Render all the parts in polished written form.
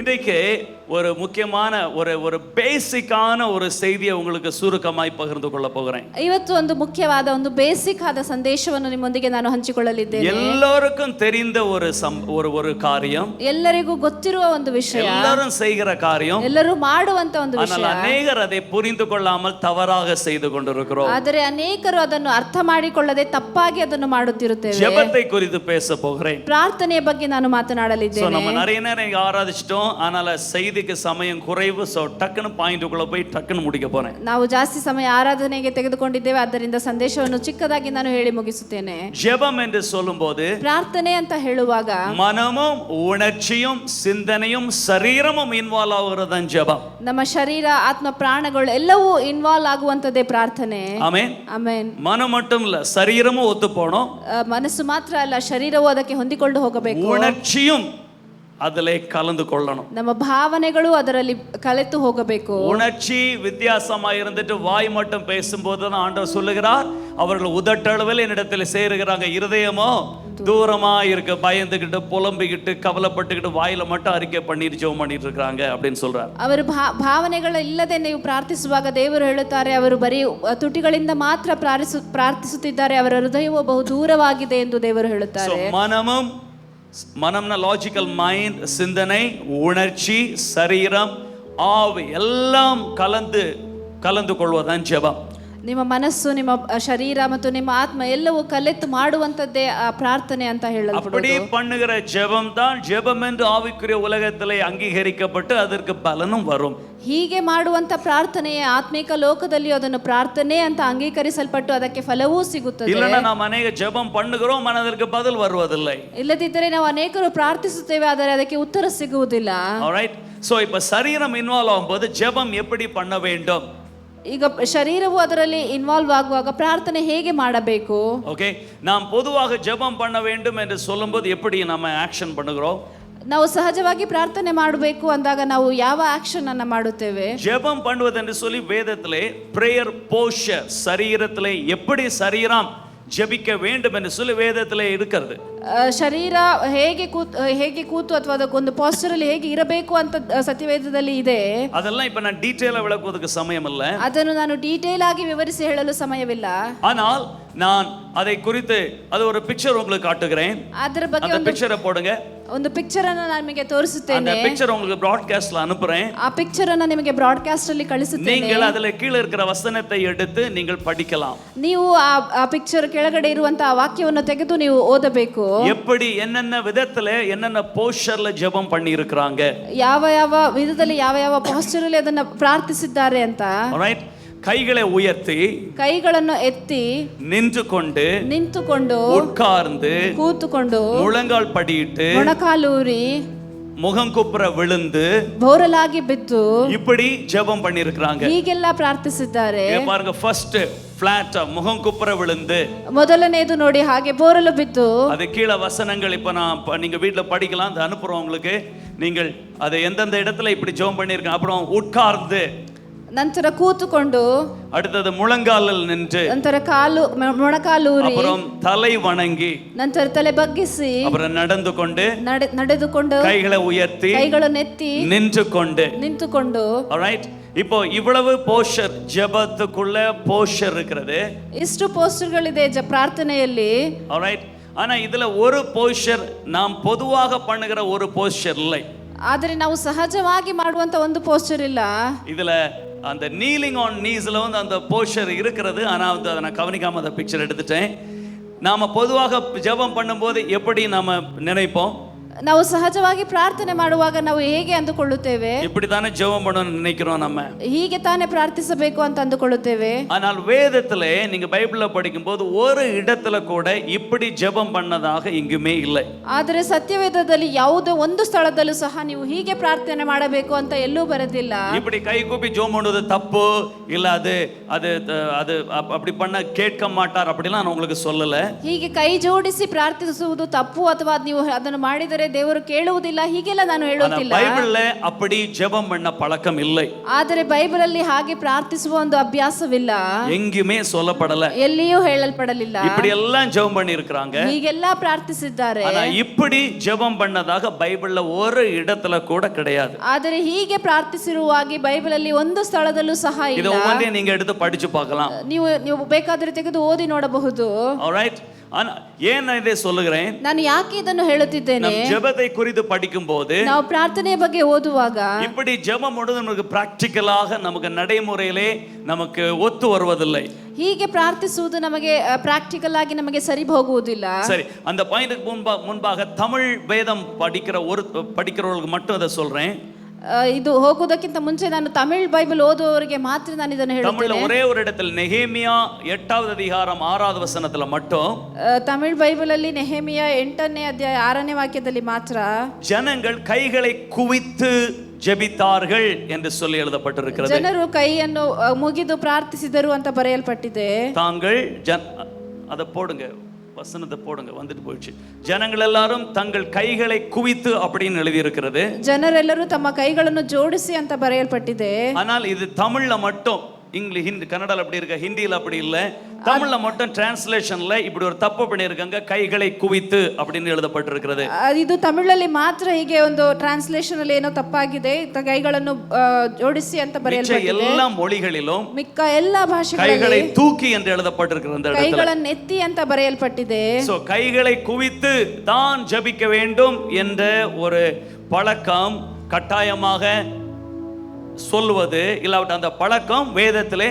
இன்றைக்கு ஒரு முக்கியமான ஒரு பேசிக்கான ஒரு செய்தியை உங்களுக்கு சுருக்கமாய் பகிர்ந்து கொள்ள போகிறேன். ಇವತ್ತು ಒಂದು ಮುಖ್ಯವಾದ ಒಂದು ಬೇಸಿಕ್ ಆದ ಸಂದೇಶವನ್ನು ನಿಮ್ಮೊಂದಿಗೆ ನಾನು ಹಂಚಿಕೊಳ್ಳಲಿದ್ದೇನೆ. எல்லாருக்கும் தெரிந்த ஒரு காரியம், ಎಲ್ಲರಿಗೂ ಗೊತ್ತಿರುವ ಒಂದು ವಿಷಯ, எல்லாரும் செய்கிற காரியம், ಎಲ್ಲರೂ ಮಾಡುವಂತ ಒಂದು ವಿಷಯ. ஆனால் அநேகர் அதை புரிந்து கொள்ளாமல் தவறாக செய்து கொண்டிருக்கிறோம். ಆದರೆ ಅನೇಕರು ಅದನ್ನು ಅರ್ಥ ಮಾಡಿಕೊಳ್ಳದೆ ತಪ್ಪಾಗಿ ಅದನ್ನು ಮಾಡುತ್ತಿರುತ್ತೇವೆ. ஜெபத்தை குறித்து பேச போகிறேன். ಪ್ರಾರ್ಥನೆಯ ಬಗ್ಗೆ ನಾನು ಮಾತನಾಡಲಿದ್ದೇನೆ. நம்ம நிறைய நேரம் ஆராதிச்சிட்டோம், ஆனால் செய்திக்கு ಸಮயம் குறைவு. சோ டக்குன்னு பாயிண்ட்க்குள்ள போய் டக்குன்னு முடிக்க போறேன். ನಾವು ಜಾಸ್ತಿ ಸಮಯ ಆರಾಧನೆಗೆ ತೆಗೆದುಕೊಂಡಿದ್ದೇವೆ, ಆದ್ದರಿಂದ ಸಂದೇಶವನ್ನು ಚಿಕ್ಕದಾಗಿ ನಾನು ಹೇಳಿ ಮುಗಿಸುತ್ತೇನೆ. ஜெபம் என்று சொல்லும்போது, ಪ್ರಾರ್ಥನೆ ಅಂತ ಹೇಳುವಾಗ மனமும் உணர்ச்சியும் சிந்தனையும் சரீரமும் இன்வால்வ் ஆகுறதுதான் ஜெபம். ನಮ್ಮ ಶರೀರ ಆತ್ಮ ಪ್ರಾಣಗಳು ಎಲ್ಲವೂ ಇನ್ವಾಲ್ವ್ ಆಗುವಂತದ್ದೇ ಪ್ರಾರ್ಥನೆ. Amen amen. மனம் மட்டும் இல்ல, சரீரமும் ஒத்து போகணும். ಮನಸ್ಸು ಮಾತ್ರ ಅಲ್ಲ, ಶರೀರವು ಅದಕ್ಕೆ ಹೊಂದಿಕೊಂಡು ಹೋಗಬೇಕು. உணர்ச்சியும் அதிலே கலந்து கொள்ளணும். ನಮ್ಮ ಭಾವನೆಗಳು ಅದರಲ್ಲಿ ಕಲೆತು ಹೋಗಬೇಕು. உணர்ச்சி வித்தியாசமா இருந்துட்டு வாய் மட்டும் பேசும்போது தான் ஆண்டவர் சொல்லுகிறார், அவர்கள் உதட்டளவில் என்னிடத்தில் சேருகிறாங்க, இருதயமோ தூரமா இருக்கு, பயந்துகிட்டு புலம்பிக்கிட்டு கவலைப்பட்டுக்கிட்டு வாயில மட்டும் அறிக்கை பண்ணிட்டு ஜெபம் பண்ணிட்டு இருக்காங்க அப்படின்னு சொல்றார். ಅವರು ಭಾವನೆಗಳ ಇಲ್ಲದೆ ನೀವು ಪ್ರಾರ್ಥಿಸುವಾಗ ದೇವರು ಹೇಳುತ್ತಾರೆ, ಅವರು ಬರೀ ತುಟಿಗಳಿಂದ ಮಾತ್ರ ಪ್ರಾರ್ಥಿಸುತ್ತಿದ್ದಾರೆ, ಅವರ ಹೃದಯವು ಬಹು ದೂರವಾಗಿದೆ ಎಂದು ದೇವರು ಹೇಳುತ್ತಾರೆ. மனம்னா லாஜிக்கல் மைண்ட், சிந்தனை, உணர்ச்சி, சரீரம், ஆவி எல்லாம் கலந்து கொள்வதுதான் ஜெபம். ನಿಮ್ಮ ಮನಸ್ಸು, ನಿಮ್ಮ ಶರೀರ ಮತ್ತು ನಿಮ್ಮ ಆತ್ಮ ಎಲ್ಲವೂ ಕಲೆತು ಮಾಡುವಂತದ್ದೇ ಆ ಪ್ರಾರ್ಥನೆ ಅಂತ ಹೇಳಲ್ಪಡುವುದು. அப்படி பண்ணுகிற ஜெபம் தான் ஜெபம் என்று ஆவிக்குரிய உலகத்திலே அங்கீகரிக்கப்பட்டு அதற்கு பலனும் வரும். ಹೀಗೆ ಮಾಡುವಂತ ಪ್ರಾರ್ಥನೆಯೇ ಆತ್ಮಿಕ ಲೋಕದಲ್ಲಿ ಅದನ್ನು ಪ್ರಾರ್ಥನೆ ಅಂತ ಅಂಗೀಕರಿಸಲ್ಪಟ್ಟು ಅದಕ್ಕೆ ಫಲವೂ ಸಿಗುತ್ತದೆ. இல்லனா நாம் ಅನೇಕ ஜெபம் பண்ணுகிறோம், ஆனால் ಅದಕ್ಕೆ பதில் வருவதில்லை. ಇಲ್ಲದಿದ್ದರೆ ನಾವು ಅನೇಕರು ಪ್ರಾರ್ಥಿಸುತ್ತೇವೆ, ಆದರೆ ಅದಕ್ಕೆ ಉತ್ತರ ಸಿಗುವುದಿಲ್ಲ. ಆಲ್ರೈಟ್. ಸೋ இப்ப சரீரம் இன்வால்வ் ஆகும்போது ஜெபம் எப்படி பண்ண வேண்டும்? ಈಗ ಶರೀರವು ಅದರಲ್ಲಿ ಇನ್ವಾಲ್ವ್ ಆಗುವಾಗ ಪ್ರಾರ್ಥನೆ ಹೇಗೆ ಮಾಡಬೇಕು? ಓಕೆ, நாம் பொதுவாக ஜெபம் பண்ண வேண்டும் என்று சொல்லும்போது எப்படி நம்ம ஆக்ஷன் பண்ணுகிறோம்? ನಾವು ಸಹಜವಾಗಿ ಪ್ರಾರ್ಥನೆ ಮಾಡಬೇಕು ಅಂದಾಗ ನಾವು ಯಾವ ಆಕ್ಷನ್ ಅನ್ನು ಮಾಡುತ್ತೇವೆ? ஜெபம் பண்ணுவது என்று சொல்லி வேதத்திலே பிரேயர் போஸ்டர், சரீரத்திலே எப்படி சரீரம் ஜெபிக்க வேண்டும் என்று சொல்லி வேதத்திலே இருக்கிறது. ಶರೀರ ಹೇಗೆ ಕೂತು ಅಥವಾ ಅದಕ್ಕೊಂದು ಪಾಸ್ಚರ್ ಅಲ್ಲಿ ಹೇಗೆ ಇರಬೇಕು ಅಂತ ಸತ್ಯವೇದದಲ್ಲಿ ಇದೆ. அதெல்லாம் இப்ப நான் டீடைலா விளக்குவதற்கு ಸಮயம் ಇಲ್ಲ. ಅದನ್ನು ನಾನು ಡೀಟೇಲ್ ಆಗಿ ವಿವರಿಸಿ ಹೇಳಲು ಸಮಯವಿಲ್ಲ. ஆனால் நான் அதை குறித்து அது ஒரு பிக்சர் உங்களுக்கு காட்டுகிறேன். ಅದರ ಬಗ್ಗೆ அந்த பிக்சரை போடுங்க. ಒಂದು ಪಿಕ್ಚರ್ ಅನ್ನು ನಾನು ನಿಮಗೆ ತೋರಿಸುತ್ತೇನೆ. அந்த பிக்சர் உங்களுக்கு ಬ್ರಾಡ್ಕಾಸ್ಟ್ல ಅನುப்புறேன். ಆ ಪಿಕ್ಚರ್ ಅನ್ನು ನಿಮಗೆ ಬ್ರಾಡ್ಕಾಸ್ಟ್ ಅಲ್ಲಿ ಕಳಿಸುತ್ತೇನೆ. நீங்கள் ಅದರ கீழ இருக்கிற வசனத்தை எடுத்து நீங்கள் படிக்கலாம். ನೀವು ಆ ಪಿಕ್ಚರ್ ಕೆಳಗಡೆ ಇರುವಂತ ಆ ವಾಕ್ಯವನ್ನು ತೆಗೆದು ನೀವು ಓದಬೇಕು. எப்படி என்னென்ன விதத்துல என்னென்ன போஸ்டர்ல ஜெபம் பண்ணி இருக்காங்க, ಯಾವ ವಿಧದಲ್ಲಿ ಯಾವ ಪಾಸ್ಚರ್ ಅಲ್ಲಿ ಅದನ್ನ ಪ್ರಾರ್ಥಿಸಿದ್ದಾರೆ ಅಂತ. ಆಲ್ರೈಟ್. கைகளை உயர்த்தி, ಕೈಗಳನ್ನು ಎತ್ತಿ, நின்றுಕೊಂಡು, உட்கார்ந்து, ಕೂತುಕೊಂಡು, முழங்கால் படியிட்டு, ಮೊಣಕಾಲೂರಿ, முகம் குப்புற விழுந்து, ಬೋರಲಾಗಿ ಬಿದ್ದು இப்படி ஜெபம் பண்ணி இருக்காங்க. ಹೀಗೆಲ್ಲ ಪ್ರಾರ್ಥಿಸಿದ್ದಾರೆ. பாருங்க, ஃபர்ஸ்ட் ಫ್ಲಾಟ್ முகம் குப்புற விழுந்து, ಮೊದಲನೇದು ನೋಡಿ ಹಾಗೆ ಬೋರಲು ಬಿದ್ದು. அது கீழ வசனங்கள் இப்ப நான் நீங்க வீட்ல படிக்கலாம், அது அனுப்புறோம் உங்களுக்கு. நீங்கள் அதை எந்தெந்த இடத்துல இப்படி ஜெபம் பண்ணிருக்கீங்க. அப்புறம் உட்கார்ந்து, ನಂತರ ಕೂತುಕೊಂಡು, அடுத்தது முழங்காலில் நின்று, ನಂತರ ಮೊಣಕಾಲೂರಿ, அப்புறம் தலை வணங்கி, ನಂತರ ತಲೆ ಬಗ್ಗಿಸಿ, அப்புறம் ನಡೆದುಕೊಂಡು, கைகளை உயர்த்தி, ಕೈಗಳನ್ನು ಎತ್ತಿ, ನಿಂತುಕೊಂಡು. ಆಲ್ರೈಟ್. இப்போ இவ்வளவு போஸ்டர், ஜெபத்துக்குள்ள போஸ்டர் இருக்கிறது. ಇಷ್ಟು ಪೋಸ್ಟರ್ಗಳಿದೆ ಪ್ರಾರ್ಥನೆಯಲ್ಲಿ. ಆಲ್ರೈಟ್. ஆனா இதுல ஒரு போஸ்டர் நாம் பொதுவாக பண்ணுகிற ஒரு போஸ்டர் இல்லை. ಆದರೆ ನಾವು ಸಹಜವಾಗಿ ಮಾಡುವಂತ ಒಂದು ಪೋಸ್ಟರ್ ಇಲ್ಲ. இதுல அந்த நீலிங் ஆன் நீஸ்ல வந்து அந்த போஸ்டர் இருக்கிறது. ஆனா வந்து அதை நான் கவனிக்காம அந்த பிக்சர் எடுத்துட்டேன். நாம பொதுவாக ஜெபம் பண்ணும்போது எப்படி நாம நினைப்போம்? ನಾವು ಸಹಜವಾಗಿ ಪ್ರಾರ್ಥನೆ ಮಾಡುವಾಗ ನಾವು ಹೇಗೆ ಅಂದುಕೊಳ್ಳುತ್ತೇವೆ? இப்படி தானே ஜெபம் பண்ணணும்னு நினைக்கிறோம் நம்ம. ಹೀಗೆ ತಾನೇ ಪ್ರಾರ್ಥಿಸಬೇಕು ಅಂತ ಅಂದುಕೊಳ್ಳುತ್ತೇವೆ. ஆனால் வேதத்திலே நீங்க பைபிள்ல படிக்கும்போது ஒரு இடத்துல கூட இப்படி ஜெபம் பண்ணதாக எங்குமே இல்லை. ಆದರೆ ಸತ್ಯವೇದದಲ್ಲಿ ಯಾವುದೋ ಒಂದು ಸ್ಥಳದಲ್ಲೂ ಸಹ ನೀವು ಹೀಗೆ ಪ್ರಾರ್ಥನೆ ಮಾಡಬೇಕು ಅಂತ ಎಲ್ಲೂ ಬರೆದಿಲ್ಲ. இப்படி கை கூப்பி ஜெபம் பண்ணுவது தப்பு இல்ல, அது அது அது அப்படி பண்ண கேட்க மாட்டார் அப்படிலாம் நான் உங்களுக்கு சொல்லல. ಹೀಗೆ ಕೈ ಜೋಡಿಸಿ ಪ್ರಾರ್ಥಿಸುವುದು ತಪ್ಪು ಅಥವಾ ನೀವು ಅದನ್ನು ಮಾಡಿದರೆ ಮಾಡಿದರೆ ದೇವರು ಕೇಳುವುದಿಲ್ಲ ಹೀಗೆಲ್ಲ ನಾನು ಹೇಳುತ್ತಿಲ್ಲ. பைபிள்ல அப்படி ஜெபம் பண்ண பழக்கம் இல்லை. ಆದರೆ ಬೈಬಲ್ ಅಲ್ಲಿ ಹಾಗೆ ಪ್ರಾರ್ಥಿಸುವ ಒಂದು ಅಭ್ಯಾಸವಿಲ್ಲ, எங்கேயுமே சொல்லப்படல. ಎಲ್ಲಿಯೂ ಹೇಳಲ್ಪಡಲಿಲ್ಲ. இப்படி எல்லாம் ஜெபம் பண்ணி இருக்காங்க. ಹೀಗೆಲ್ಲ ಪ್ರಾರ್ಥಿಸಿದ್ದಾರೆ. ஆனா இப்படி ஜெபம் பண்ணதாக பைபிள்ல ஒரு இடத்துல கூட கிடையாது. ಆದರೆ ಹೀಗೆ ಪ್ರಾರ್ಥಿಸಿರುವಾಗಿ ಬೈಬಲ್ ಅಲ್ಲಿ ಒಂದು ಸ್ಥಳದಲ್ಲೂ ಸಹ இது ಇಲ್ಲ. ஒவ்வொன்றே நீங்க எடுத்து படிச்சு பார்க்கலாம். ನೀವು ಬೇಕಾದರೆ ತೆಗೆದು ಓದಿ ನೋಡಬಹುದು. Alright? ஆனா ஏன் நான் இதை சொல்லுகிறேன்? ನಾನು ಯಾಕೆ ಇದನ್ನು ಹೇಳುತ್ತಿದ್ದೇನೆ? நம் ஜெபத்தை குறித்து படிக்கும்போது ನಾವು ಪ್ರಾರ್ಥನೆಯ ಬಗ್ಗೆ ಓದುವಾಗ இப்படி ஜெபம் ಮಾಡೋದು நமக்கு பிராக்டிகலாக நமக்கு நடைமுறையிலே நமக்கு ஒத்து வருவதில்லை. ಹೀಗೆ ಪ್ರಾರ್ಥಿಸುವುದು ನಮಗೆ ಪ್ರಾಕ್ಟಿಕಲ್ ಆಗಿ ನಮಗೆ ಸರಿ ಹೋಗುವುದಿಲ್ಲ. சரி, அந்த பாயிண்ட்க்கு முன்பாக தமிழ் வேதம் படிக்கிறவங்களுக்கு மட்டும் அதை சொல்றேன். ಇದು ಹೋಗುವುದಕ್ಕಿಂತ ಮುಂಚೆ ನಾನು ತಮಿಳ್ ಬೈಬಲ್ ಓದುವವರಿಗೆ ಮಾತ್ರ ನಾನು ಇದನ್ನು தமிழ்ல ಹೇಳುತ್ತೇನೆ. ஒரே ஒரு இடத்துல நெகேமியா 8வது அதிகாரம் 6வது வசனத்துல மட்டும் ತಮಿಳ್ ಬೈಬಲ್ ಅಲ್ಲಿ ನೆಹೆಮಿಯ 8ನೇ ಅಧ್ಯಾಯ 6ನೇ ವಾಕ್ಯದಲ್ಲಿ ಮಾತ್ರ ஜனங்கள் கைகளை குவித்து ஜெபித்தார்கள் என்று சொல்லி எழுதப்பட்டிருக்கிறது. ಜನರು ಕೈಯನ್ನು ಮುಗಿದು ಪ್ರಾರ್ಥಿಸಿದರು ಅಂತ ಬರೆಯಲ್ಪಟ್ಟಿದೆ. தாங்கள் அதை போடுங்க, வசனத்தை போடுங்க, வந்துட்டு போயிடுச்சு. ஜனங்கள் எல்லாரும் தங்கள் கைகளை குவித்து அப்படின்னு எழுதி இருக்கிறது. ಜನರೆಲ್ಲರೂ ತಮ್ಮ ಕೈಗಳನ್ನು ಜೋಡಿಸಿ ಅಂತ ಬರೆಯಲ್ಪಟ್ಟಿದೆ. ஆனால் இது தமிழ்ல மட்டும், ஹிந்தி கன்னடால அப்படி இருக்க, ஹிந்தியில அப்படி இல்ல. தமிழ்ல மட்டும் டிரான்ஸ்லேஷன்ல இப்படி ஒரு தப்பு பண்ணிருக்காங்க, கைகளை குவித்து அப்படின்னு எழுதப்பட்டிருக்கிறது. ಇದು ತಮಿಳಲ್ಲಿ ಮಾತ್ರ ಹೀಗೆ ಒಂದು ಟ್ರಾನ್ಸ್ಲೇಷನ್ ಅಲ್ಲಿ ಏನೋ ತಪ್ಪಾಗಿದೆ, ಕೈಗಳನ್ನು ಜೋಡಿಸಿ ಅಂತ ಬರೆಯಲ್ಪಟ್ಟಿದೆ. எல்லா மொழிகளிலும் ಮಿಕ್ಕ ಎಲ್ಲಾ ಭಾಷೆಗಳಲ್ಲಿ கைகளை தூக்கி என்று எழுதப்பட்டிருக்கிறது. அந்த இடத்துல ಕೈಗಳನ್ನು ಎತ್ತಿ ಅಂತ ಬರೆಯಲ್ಪಟ್ಟಿದೆ. சோ கைகளை குவித்து தான் ஜெபிக்க வேண்டும் என்ற ஒரு பழக்கம் கட்டாயமாக சொல்வது இல்லாவிட்ட அந்த பழக்கம் வேதத்திலே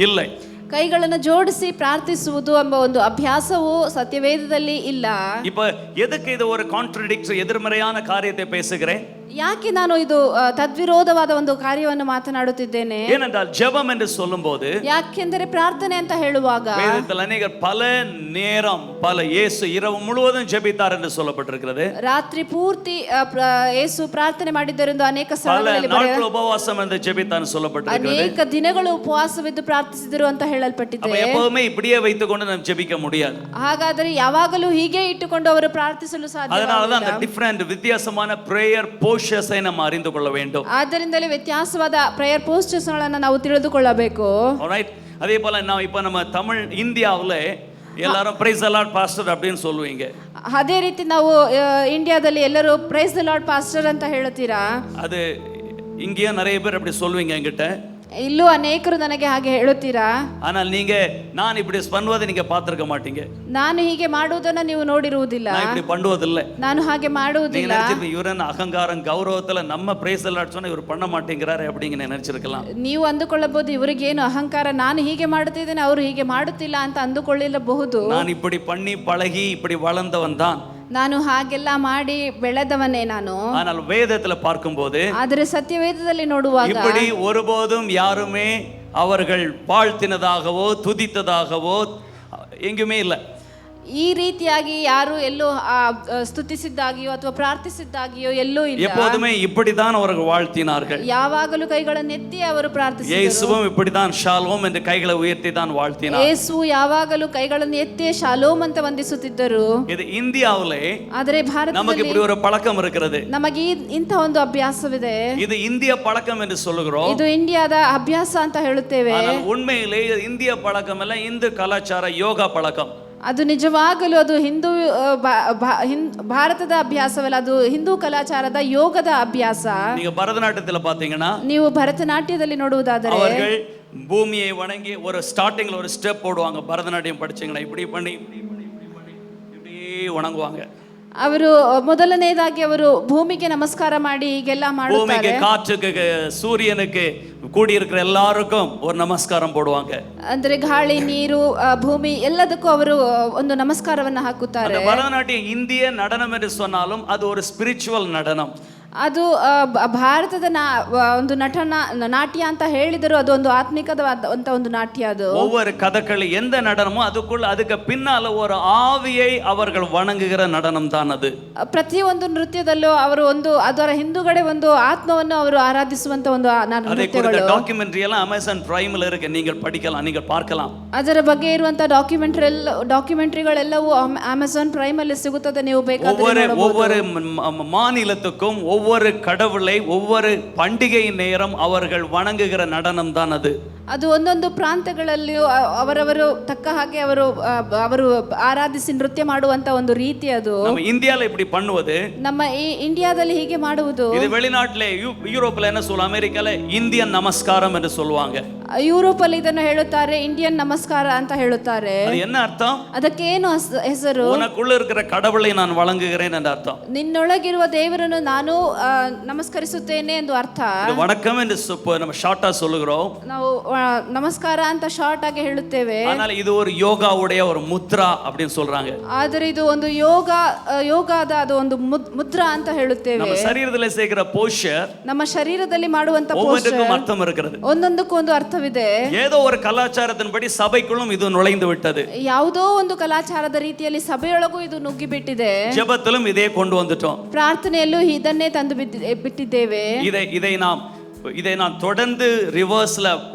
இல்லை. ಕೈಗಳನ್ನು ಜೋಡಿಸಿ ಪ್ರಾರ್ಥಿಸುವುದು ಎಂಬ ಒಂದು ಅಭ್ಯಾಸವು ಸತ್ಯವೇದದಲ್ಲಿ ಇಲ್ಲ. இப்ப எதுக்கு இது ஒரு கான்ட்ரடிக்ட், எதிர்மறையான காரியத்தை பேசுகிறேன்? ಯಾಕೆ ನಾನು ಇದು ತದ್ವಿರೋಧವಾದ ಒಂದು ಕಾರ್ಯವನ್ನು ಮಾತನಾಡುತ್ತಿದ್ದೇನೆ? ஏனென்றால் ஜெபம் என்று சொல்லும்போது, ಯಾಕೆಂದರೆ ಪ್ರಾರ್ಥನೆ ಅಂತ ಹೇಳುವಾಗ வேதத்தில் அநேகர் பல நேரம் இயேசு இரவு முழுவதும் ஜெபித்தார் என்று சொல்லப்பட்டிருக்கிறது. ರಾತ್ರಿ ಪೂರ್ತಿ ಯೇಸು ಪ್ರಾರ್ಥನೆ ಮಾಡಿದ್ದರಿಂದ ಅನೇಕ பல ಸ್ಥಳಗಳಲ್ಲಿ நாட்கள் உபவாசம் என்று ஜெபித்தார் சொல்லப்பட்டிருக்கிறது. ಅನೇಕ ದಿನಗಳು ಉಪವಾಸವಿದ್ದು ಪ್ರಾರ್ಥಿಸಿದರು ಅಂತ ಹೇಳಲ್ಪಟ್ಟಿದೆ. அப்ப எப்பவுமே இப்படியே வைத்துக்கொண்டு நாம் ஜெபிக்க முடியாது. ಹಾಗಾದರೆ ಯಾವಾಗಲೂ ಹೀಗೆ ಇಟ್ಟುಕೊಂಡು ಅವರು ಪ್ರಾರ್ಥಿಸಲು அதனாலதான் அந்த ಸಾಧ್ಯ. டிஃபரெண்ட் வித்தியாசமான பிரேயர் போஸ்டர்ஸை நாம் அறிந்து கொள்ள வேண்டும். ಆದ್ದರಿಂದಲೇ ವ್ಯತ್ಯಾಸವಾದ ಪ್ರೇಯರ್ ಪೋಸ್ಟರ್ಸ್ ಗಳನ್ನು ನಾವು ತಿಳಿದುಕೊಳ್ಳಬೇಕು. ಆಲ್ರೈಟ್. அதே போல நான் இப்ப நம்ம தமிழ் இந்தியாவுல எல்லாரும் பிரைஸ் தி லார்ட் பாஸ்டர் அப்படினு சொல்லுவீங்க. ಅದೇ ರೀತಿ ನಾವು ಇಂಡಿಯಾದಲ್ಲಿ ಎಲ್ಲರೂ ಪ್ರೈಸ್ ದಿ ಲಾರ್ಡ್ ಪಾಸ್ಟರ್ ಅಂತ ಹೇಳುತ್ತೀರಾ? அது இங்கேயே நிறைய பேர் அப்படி சொல்லுவீங்க என்கிட்ட. ಇಲ್ಲೂ ಅನೇಕರು ನನಗೆ ಹಾಗೆ ಹೇಳುತ್ತೀರಾ. ஆனால் நீங்க நான் இப்படி பண்ணுவதை நீங்க பார்த்திருக்க மாட்டீங்க. ನಾನು ಹೀಗೆ ಮಾಡುವುದನ್ನು ನೀವು ನೋಡಿರುವುದಿಲ್ಲ. நான் இப்படி பண்ணுவதில்லை. ನಾನು ಹಾಗೆ ಮಾಡುವುದಿಲ್ಲ. இவரன் அகங்காரம் கௌரவத்துல நம்ம பிரைஸ் தி லார்ட் சொன்னா இவர் பண்ண மாட்டேங்கிறாரு அப்படிங்க நினைச்சிருக்கலாம். ನೀವು ಅಂದುಕೊಳ್ಳಬಹುದು ಇವರಿಗೇನು ಅಹಂಕಾರ, ನಾನು ಹೀಗೆ ಮಾಡುತ್ತಿದ್ದೇನೆ ಅವರು ಹೀಗೆ ಮಾಡುತ್ತಿಲ್ಲ ಅಂತ ಅಂದುಕೊಳ್ಳಬಹುದು. நான் இப்படி பண்ணி பழகி இப்படி வளர்ந்தவன் தான். ನಾನು ಹಾಗೆಲ್ಲ ಮಾಡಿ ಬೆಳೆದವನೇ ನಾನು. ஆனால் வேதத்துல பார்க்கும்போது, ಆದರೆ ಸತ್ಯವೇದದಲ್ಲಿ ನೋಡುವಾಗ இப்படி ஒருபோதும் யாருமே அவர்கள் வாழ்த்தினதாகவோ துதித்ததாகவோ எங்குமே இல்லை. ಈ ರೀತಿಯಾಗಿ ಯಾರು ಎಲ್ಲೋ ಸ್ತುತಿಸಿದ್ದಾಗಿಯೋ ಅಥವಾ ಪ್ರಾರ್ಥಿಸಿದ್ದಾಗಿಯೋ ಎಲ್ಲೂ ಇಲ್ಲ. எப்போதுமே இப்படிதான் அவர்கள் வாழ்த்தினார்கள். ಯಾವಾಗಲೂ ಕೈಗಳನ್ನು ಎತ್ತಿ ಅವರು ಪ್ರಾರ್ಥಿಸಿದರು. இயேசுவும் இப்படிதான் ஷாலோம் என்று கைகளை உயர்த்தி தான் வாழ்த்தினார். ಯೇಸು ಯಾವಾಗಲೂ ಕೈಗಳನ್ನು ಎತ್ತಿ ಶಾಲೋಮ್ ಅಂತ ವಂದಿಸುತ್ತಿದ್ದರು. இது இந்தியாவிலே ಆದರೆ நமக்கு ಭಾರತದಲ್ಲಿ இப்படி ஒரு பழக்கம் இருக்கிறது. ನಮಗೆ ಇಂಥ ಒಂದು ಅಭ್ಯಾಸವಿದೆ. இது இந்திய பழக்கம் என்று சொல்லுகிறோம். ಇದು ಇಂಡಿಯಾದ ಅಭ್ಯಾಸ ಅಂತ ಹೇಳುತ್ತೇವೆ. ஆனால் உண்மையிலே இந்திய பழக்கம் அல்ல, இந்து கலாச்சார யோகா பழக்கம். ಅದು ನಿಜವಾಗಲೂ ಅದು ಭಾರತದ ಅಭ್ಯಾಸವಲ್ಲ, ಅದು ಹಿಂದೂ ಕಲಾಚಾರದ ಯೋಗದ ಅಭ್ಯಾಸ. நீங்க பரதநாட்டியத்துல பாத்தீங்கன்னா, ನೀವು ಭರತನಾಟ್ಯದಲ್ಲಿ ನೋಡುವುದಾದರೆ அவர்கள் பூமியை வணங்கி ஒரு ஸ்டார்டிங்ல ஒரு ஸ்டெப் போடுவாங்க. பரதநாட்டியம் படிச்சீங்கன்னா இப்படி பண்ணி இப்படி வணங்குவாங்க. ಅವರು ಮೊದಲನೇದಾಗಿ ಅವರು ಭೂಮಿಗೆ ನಮಸ್ಕಾರ ಮಾಡಿ ಹೀಗೆಲ್ಲ ಮಾಡುತ್ತಾರೆ. பூமிக்கு, காற்றுக்கு, சூரியனுக்கு, கூடி இருக்கிற எல்லாருக்கும் ஒரு நமஸ்காரம் போடுவாங்க. ಅಂದ್ರೆ ಗಾಳಿ, ನೀರು, ಭೂಮಿ ಎಲ್ಲದಕ್ಕೂ ಅವರು ಒಂದು ನಮಸ್ಕಾರವನ್ನ ಹಾಕುತ್ತಾರೆ. பரதநாட்டியம் இந்திய நடனம் என்று சொன்னாலும் அது ஒரு ஸ்பிரிச்சுவல் நடனம். ಅದು ಭಾರತದ ಒಂದು நாட்டிய ಅಂತ ಹೇಳಿದರು ಅದು ಒಂದು ಆತ್ಮಿಕವಾದಂತ ಒಂದು ನಾಟ್ಯ ಅದು. ஒவ்வொரு கதகளி எந்த நடனமோ அதுக்கு பின்னால ஒரு ஆவியை அவர்கள் வணங்குகிற நடனம் தான் அது. ಪ್ರತಿಯೊಂದು ನೃತ್ಯದಲ್ಲೂ ಅವರು ಒಂದು ಅದರ ಹಿಂದುಗಡೆ ಒಂದು ಆತ್ಮವನ್ನು ಅವರು ಆರಾಧಿಸುವಂತ ಒಂದು ನೃತ್ಯಗಳು. டாக்குமெண்ட்ரி எல்லாம் அமேசான் பிரைம்ல இருக்கு, நீங்கள் படிக்கலாம், நீங்கள் பார்க்கலாம். ಅದರ ಬಗ್ಗೆ ಇರುವಂತ ಡಾಕ್ಯುಮೆಂಟರಿಗಳೆಲ್ಲವೂ ಅಮೆಜಾನ್ ಪ್ರೈಮ್ ಅಲ್ಲಿ ಸಿಗುತ್ತದೆ, ನೀವು ಬೇಕಾದರೆ ஒவ்வொரு மாநிலத்துக்கும் ஒவ்வொரு கடவுளை ஒவ்வொரு பண்டிகை நேரம் அவர்கள் வணங்குகிற நடனம் தான் அது. ಅದು ಒಂದೊಂದು ಪ್ರಾಂತ್ಯಗಳಲ್ಲಿಯೂ ಅವರವರು ತಕ್ಕ ಹಾಗೆ ಅವರು ಆರಾಧಿಸಿ ನೃತ್ಯ ಮಾಡುವಂತ ಒಂದು ರೀತಿ ಅದು. நம்ம இந்தியால இப்படி பண்ணுவது, ನಮ್ಮ ಈ ಇಂಡಿಯಾದಲ್ಲಿ ಹೀಗೆ ಮಾಡುವುದು. இது வெளிநாட்டுல யூரோப்ல என்ன சொல்லுவாங்க, அமெரிக்கால இந்தியன் நமஸ்காரம் என்று சொல்லுவாங்க. ಯುರೋಪ್ ಅಲ್ಲಿ ಇದನ್ನು ಹೇಳುತ್ತಾರೆ ಇಂಡಿಯನ್ ನಮಸ್ಕಾರ ಅಂತ ಹೇಳುತ್ತಾರೆ. அது என்ன அர்த்தம்? ಅದಕ್ಕೆ ಏನು ಹೆಸರು? உனக்குள்ள இருக்கிற கடவுளை நான் வணங்குகிறேன் என்று அர்த்தம். ನಿನ್ನೊಳಗಿರುವ ದೇವರನ್ನು ನಾನು ನಮಸ್ಕರಿಸುತ್ತೇನೆ ಎಂದು ಅರ್ಥ. வணக்கம் என்று நம்ம ஷார்ட்டா சொல்லுகிறோம், ನಾವು ನಮಸ್ಕಾರ ಅಂತ ಶಾರ್ಟ್ ಆಗಿ ಹೇಳುತ್ತೇವೆ. ஆனால் இது ஒரு யோகாவுடைய ஒரு முத்ரா அப்படினு சொல்றாங்க. ಆದರೆ ಇದು ಒಂದು ಯೋಗದ ಅದು ಒಂದು ಮುದ್ರಾ ಅಂತ ಹೇಳುತ್ತೇವೆ. நம்ம சரீரத்திலே செய்கிற போஸ்டர், ನಮ್ಮ ಶರೀರದಲ್ಲಿ ಮಾಡುವಂತ ஒவ்வொன்றுக்கும் அர்த்தம் இருக்கிறது. ಒಂದೊಂದಕ್ಕೂ ಒಂದು ಅರ್ಥವಿದೆ. ஏதோ ஒரு கலாச்சாரத்தின்படி சபைக்குள்ளும் இது நுழைந்து விட்டது. ಯಾವುದೋ ಒಂದು ಕಲಾಚಾರದ ರೀತಿಯಲ್ಲಿ ಸಭೆಯೊಳಗೂ ಇದು ನುಗ್ಗಿ ಬಿಟ್ಟಿದೆ. ஜெபத்திலும் இதே கொண்டு வந்துட்டோம். ಪ್ರಾರ್ಥನೆಯಲ್ಲೂ ಇದನ್ನೇ ತಂದು ಬಿಟ್ಟಿದ್ದೇವೆ. இதை நான் தொடர்ந்து ரிவர்ஸ்ல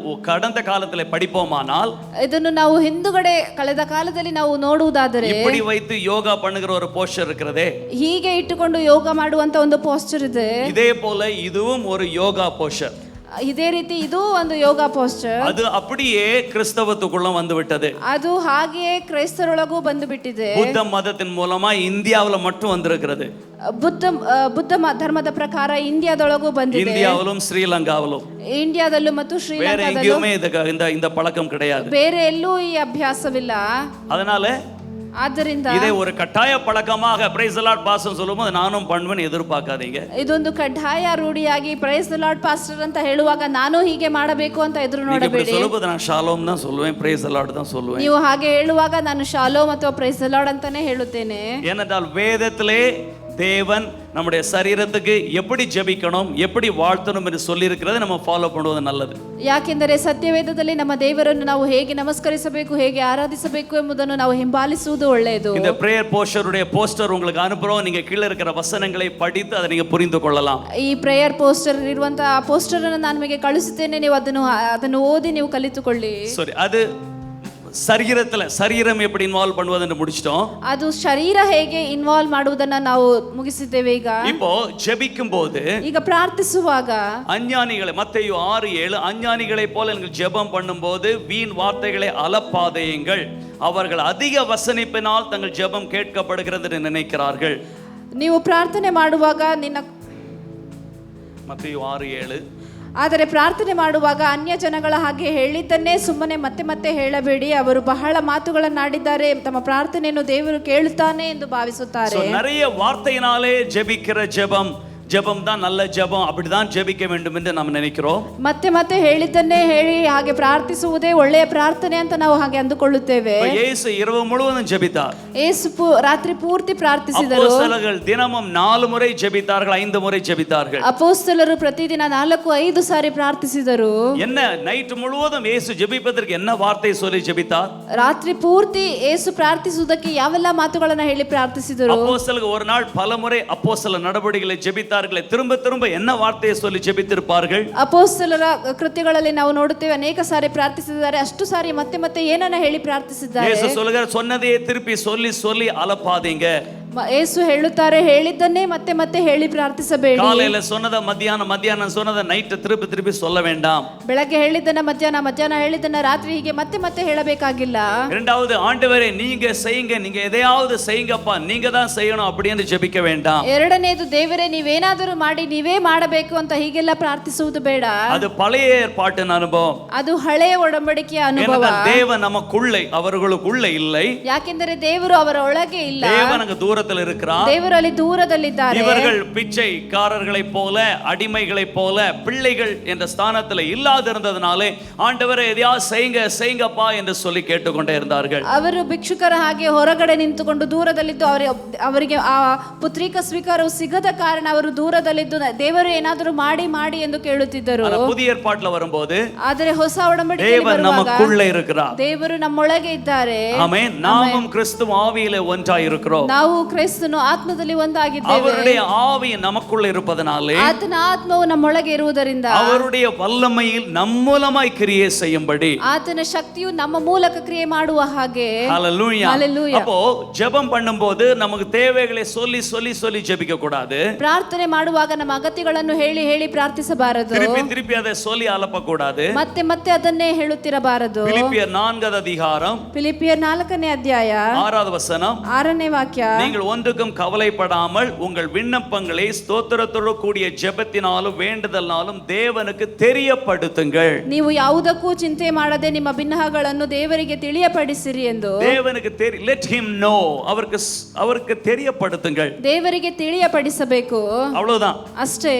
கடந்த காலத்துல படிப்போமானால், ಇದನ್ನು ನಾವು ಹಿಂದುಗಡೆ ಕಳೆದ ಕಾಲದಲ್ಲಿ ನಾವು ನೋಡುವುದಾದರೆ, இப்படி வைத்து யோகா பண்ணுகிற ஒரு போஸ்டர் இருக்கிறதே, ಹೀಗೆ ಇಟ್ಟುಕೊಂಡು ಯೋಗ ಮಾಡುವಂತ ಒಂದು ಪೋಸ್ಚರ್ ಇದೆ. இதே போல இதுவும் ஒரு யோகா போஸ்டர். ಇದೇ ರೀತಿ ಇದು ಒಂದು ಯೋಗ ಪೋಸ್ಚರ್. அது அப்படியே கிறிஸ்தவத்துக்குள்ள வந்து விட்டது. ಅದು ಹಾಗೆಯೇ ಕ್ರೈಸ್ತರೊಳಗೂ ಬಂದು ಬಿಟ್ಟಿದೆ. புத்த மதத்தின் மூலமா இந்தியாவுல மட்டும் வந்திருக்கிறது. ಬುದ್ಧ ಧರ್ಮದ ಪ್ರಕಾರ ಇಂಡಿಯಾದೊಳಗೂ ಬಂದಿದೆ. இந்தியாவிலும் ஸ்ரீலங்காவிலும், ಇಂಡಿಯಾದಲ್ಲೂ ಮತ್ತು ಶ್ರೀಲಂಕಾದಲ್ಲೂ இந்த பழக்கம் கிடையாது. ಬೇರೆ ಎಲ್ಲೂ ಈ ಅಭ್ಯಾಸವಿಲ್ಲ. அதனால ಆದ್ದರಿಂದ இதை ஒரு கட்டாய பழக்கமாக பிரைஸ் தி லார்ட் பாஸ்டர் சொல்லும்போது நானும் பண்ணுவேன்னு எதிர்பார்க்காதீங்க. ಇದೊಂದು ಕಡ್ಡಾಯ ರೂಢಿಯಾಗಿ ಪ್ರೈಸ್ ದಿ ಲಾರ್ಡ್ ಪಾಸ್ಟರ್ ಅಂತ ಹೇಳುವಾಗ ನಾನು ಹೀಗೆ ಮಾಡಬೇಕು ಅಂತ ಎದುರು ನೋಡಬೇಡಿ. சொல்லும்போது நான் ஷாலோம் தான் சொல்லுவேன், பிரைஸ் தி லார்ட் தான் சொல்லுவேன். ನೀವು ಹಾಗೆ ಹೇಳುವಾಗ ನಾನು ಶಾಲೋಮ್ ಅಥವಾ ಪ್ರೈಸ್ ದಿ ಲಾರ್ಡ್ ಅಂತಾನೆ ಹೇಳುತ್ತೇನೆ. ஏனென்றால் வேதத்திலே தேவன் நம்முடைய சரீரத்துக்கு எப்படி ஜெபிக்கணும், எப்படி வாழ்த்தணும் என்று சொல்லி இருக்கிறதை நம்ம ஃபாலோ பண்ணுவது நல்லது. ಯಾಕೆಂದರೆ ಸತ್ಯವೇದದಲ್ಲಿ ನಮ್ಮ ದೇವರನ್ನು ನಾವು ಹೇಗೆ ನಮಸ್ಕರಿಸಬೇಕು, ಹೇಗೆ ಆರಾಧಿಸಬೇಕು ಎಂಬುದನ್ನು ನಾವು ಹಿಂಬಾಲಿಸುವುದು ಒಳ್ಳೆಯದು. இந்த பிரேயர் போஸ்டருடைய போஸ்டர் உங்களுக்கு அனுப்புறோம், நீங்க கீழே இருக்கிற வசனங்களை படித்து அதை நீங்க புரிந்து கொள்ளலாம். ಈ ಪ್ರೇಯರ್ ಪೋಸ್ಟರ್ ಇರುವಂತಹ ಆ ಪೋಸ್ಟರ್ ಅನ್ನು ನಾನು ನಿಮಗೆ ಕಳುಹಿಸುತ್ತೇನೆ, ನೀವು ಅದನ್ನು ಓದಿ ನೀವು ಕಲಿತುಕೊಳ್ಳಿ. ಸರಿ, ಅದು சரீரம் எப்படி இன்வால்வ் பண்ணுவதுன்னு முடிச்சிட்டோம். ಅದು ಶರೀರ ಹೇಗೆ ಇನ್ವಾಲ್ವ್ ಮಾಡುವುದನ್ನ ನಾವು ಮುಗಿಸಿದ್ದೇವೆ. இப்போ ஜெபிக்கும் போது, ಈಗ ಪ್ರಾರ್ಥಿಸುವಾಗ அஞ்ஞானிகளை, மத்தேயு 6:7, அஞ்ஞானிகளை போல நீங்கள் ஜெபம் பண்ணும்போது வீண் வார்த்தைகளை அலப்பாதேயுங்கள், அவர்கள் அதிக வசனிப்பினால் தங்கள் ஜெபம் கேட்கப்படுகிறது என்று நினைக்கிறார்கள். ನೀವು ಪ್ರಾರ್ಥನೆ ಮಾಡುವಾಗ மத்தேயு 6:7, ಆದರೆ ಪ್ರಾರ್ಥನೆ ಮಾಡುವಾಗ ಅನ್ಯ ಜನಗಳ ಹಾಗೆ ಹೇಳಿದ್ದನ್ನೇ ಸುಮ್ಮನೆ ಮತ್ತೆ ಮತ್ತೆ ಹೇಳಬೇಡಿ, ಅವರು ಬಹಳ ಮಾತುಗಳನ್ನಾಡಿದ್ದಾರೆ, ತಮ್ಮ ಪ್ರಾರ್ಥನೆಯನ್ನು ದೇವರು ಕೇಳುತ್ತಾನೆ ಎಂದು ಭಾವಿಸುತ್ತಾರೆ. நிறைய வார்த்தையினாலே ஜெபிக்கிற ஜெபம் தான் நல்ல ஜெபம், அப்படிதான் ஜெபிக்க வேண்டும் என்று நாம் நினைக்கிறோம். ಮತ್ತೆ ಮತ್ತೆ ಹೇಳಿದ್ದನ್ನೇ ಹೇಳಿ ಹಾಗೆ ಪ್ರಾರ್ಥಿಸುವುದೇ ಒಳ್ಳೆಯ ಪ್ರಾರ್ಥನೆ ಅಂತ ನಾವು ಹಾಗೆ ಅಂದುಕೊಳ್ಳುತ್ತೇವೆ. ಯೇಸು இரவு முழுவதும் ஜெபித்தார். ಯೇಸು ರಾತ್ರಿ ಪೂರ್ತಿ ಪ್ರಾರ್ಥಿಸಿದರು. ಅಪೊಸ್ತಲர்கள் ದಿನமும் 4 முறை ஜெபித்தார்கள், 5 முறை ஜெபித்தார்கள். ಅಪೊಸ್ತಲರು ಪ್ರತಿದಿನ 4-5 ಸಾರಿ ಪ್ರಾರ್ಥಿಸಿದರು. என்ன நைட் முழுவதும் ಯೇಸು ஜெபிப்பதற்கு என்ன வார்த்தை சொல்லி ஜெபித்தார்? ರಾತ್ರಿ ಪೂರ್ತಿ ಯೇಸು ಪ್ರಾರ್ಥಿಸುವುದಕ್ಕೆ ಯಾವೆಲ್ಲ ಮಾತುಗಳನ್ನು ಹೇಳಿ ಪ್ರಾರ್ಥಿಸಿದರು? ಅಪೊಸ್ತಲர்கள் ஒரு நாள் பலமுறை அப்போஸ்தல நடவடிக்கைகளை ஜெபித்தார்கள். திரும்ப என்ன வார்த்தையை சொல்லி ஜெபித்திருப்பார்கள்? ಅಪೊಸ್ತಲರ ಕೃತ್ಯಗಳಲ್ಲಿ ನಾವು ನೋಡುತ್ತೇವೆ, ಅನೇಕ ಸಾರಿ ಪ್ರಾರ್ಥಿಸಿದ್ದಾರೆ, ಅಷ್ಟು ಸಾರಿ ಮತ್ತೆ ಮತ್ತೆ ಏನನ್ನ ಹೇಳಿ ಪ್ರಾರ್ಥಿಸಿದ್ದಾರೆ. ಯೇಸು சொல்லுகிறார், சொன்னதையே திருப்பி சொல்லி அலப்பாதீங்க. ಯೇಸು ಹೇಳುತ್ತಾರೆ, ಹೇಳಿದ್ದನ್ನೇ ಮತ್ತೆ ಮತ್ತೆ ಹೇಳಿ ಪ್ರಾರ್ಥಿಸಬೇಡಿ. காலையில சொன்னத மத்தியானம் சொன்னத நைட் திருப்பி சொல்ல வேண்டாம். ಬೆಳಗ್ಗೆ ಹೇಳಿದ್ದನ್ನ ಮಧ್ಯಾಹ್ನ ಹೇಳಿದ್ದನ್ನ ರಾತ್ರಿ ಹೀಗೆ ಮತ್ತೆ ಮತ್ತೆ ಹೇಳಬೇಕಾಗಿಲ್ಲ. இரண்டாவது, ஆண்டவரே நீங்க செய்யுங்க, நீங்க எதையாவது செய்யுங்கப்பா, நீங்க தான் செய்யணும் அப்படின்னு ஜெபிக்க வேண்டாம். ಎರಡನೇದು, ದೇವರೇ ನೀವೇನಾದರೂ ಮಾಡಿ ನೀವೇ ಮಾಡಬೇಕು ಅಂತ ಹೀಗೆಲ್ಲ ಪ್ರಾರ್ಥಿಸುವುದು ಬೇಡ. அது பழைய ஏற்பாட்டின் அனுபவம், ಅದು ಹಳೆಯ ಒಡಂಬಡಿಕೆಯ ಅನುಭವ. தேவன் நமக்குள்ளே, அவர்களுக்குள்ளே இல்லை. ಯಾಕೆಂದರೆ ದೇವರು ಅವರ ಒಳಗೆ ಇಲ್ಲ. தேவன் அங்க தூரத்துல தூரத்தில் இருக்கிறார். ದೇವರು ಅಲ್ಲಿ ದೂರದಲ್ಲಿದ್ದಾರೆ. இவர்கள் பிச்சைக்காரர்களைப் போல அடிமைகளைப் போல பிள்ளைகள் என்ற ஸ்தானத்தில் இல்லாதிருந்ததனாலே ஆண்டவரே எதையாவது செய்யுங்கப்பா என்று சொல்லி கேட்டுக்கொண்டே இருந்தார்கள். ಅವರು ಭಿಕ್ಷುಕರ ಹಾಗೆ ಹೊರಗಡೆ ನಿಂತುಕೊಂಡು ದೂರದಲ್ಲಿದ್ದು ಅವರಿಗೆ ಆ ಪುತ್ರಿಕ ಸ್ವೀಕಾರವು ಸಿಗದ ಕಾರಣ ಅವರು ದೂರದಲ್ಲಿದ್ದು ದೇವರು ಏನಾದರೂ ಮಾಡಿ ಎಂದು ಕೇಳುತ್ತಿದ್ದರು. புதிய ஏற்பாட்டுல வரும்போது ಆದರೆ ಹೊಸ ಒಡಂಬಡಿಕೆಯಲ್ಲಿ தேவன் நமக்குள்ளே இருக்கிறார். ದೇವರು ನಮ್ಮೊಳಗೆ ಇದ್ದಾರೆ. ஆமென். நாமும் கிறிஸ்து ஆவியிலே ஒன்றாய் இருக்கிறோம். ನಾವು ಕ್ರಿಸ್ತನು ಆತ್ಮದಲ್ಲಿ ಒಂದಾಗಿದ್ದೇವೆ. அவருடைய ஆவி நமக்குள்ள இருப்பதனாலே ಆತನ ಆತ್ಮವು ನಮ್ಮೊಳಗೆ ಇರುವುದರಿಂದ அவருடைய வல்லமையில் நம்மூலமாய் கிரியை செய்யும்படி ಆತನ ಶಕ್ತಿಯು ನಮ್ಮ ಮೂಲಕ ಕ್ರಿಯೆ ಮಾಡುವ ಹಾಗೆ. ஹல்லேலூயா. ஹல்லேலூயா. அப்போ ஜெபம் பண்ணும்போது நமக்கு தேவைகளை சொல்லி சொல்லி சொல்லி ஜெபிக்க கூடாது. ಪ್ರಾರ್ಥನೆ ಮಾಡುವಾಗ ನಮ್ಮ ಅಗತ್ಯಗಳನ್ನು ಹೇಳಿ ಪ್ರಾರ್ಥಿಸಬಾರದು. திருப்பி அதை சொல்லி அலப்ப கூடாது. ಮತ್ತೆ ಅದನ್ನೇ ಹೇಳುತ್ತಿರಬಾರದು. பிலிப்பியர் 4வது அதிகாரம் ಫಿಲಿಪಿಯರ್ 4ನೇ ಅಧ್ಯಾಯ 6வது வசனம். 6ನೇ ವಾಕ್ಯ. நீங்கள் ஒன்றுக்கும் கவலைப்படாமல் உங்கள் விண்ணப்பங்களை ஸ்தோத்திரத்தோடு கூடிய ஜெபத்தினாலும் வேண்டுதலினாலும் தேவனுக்கு தெரியப்படுத்துங்கள். ನೀವು ಯಾವುದಕ್ಕೂ ಚಿಂತೆ ಮಾಡದೆ ನಿಮ್ಮ ಬಿನ್ನಹಗಳನ್ನು ದೇವರಿಗೆ ತಿಳಿಯಪಡಿಸಿರಿ ಎಂದು. தேவனுக்கு let him know. அவருக்கு தெரியப்படுத்துங்கள். ದೇವರಿಗೆ ತಿಳಿಯಪಡಿಸಬೇಕು. அவ்வளவுதான். ಅಷ್ಟೇ.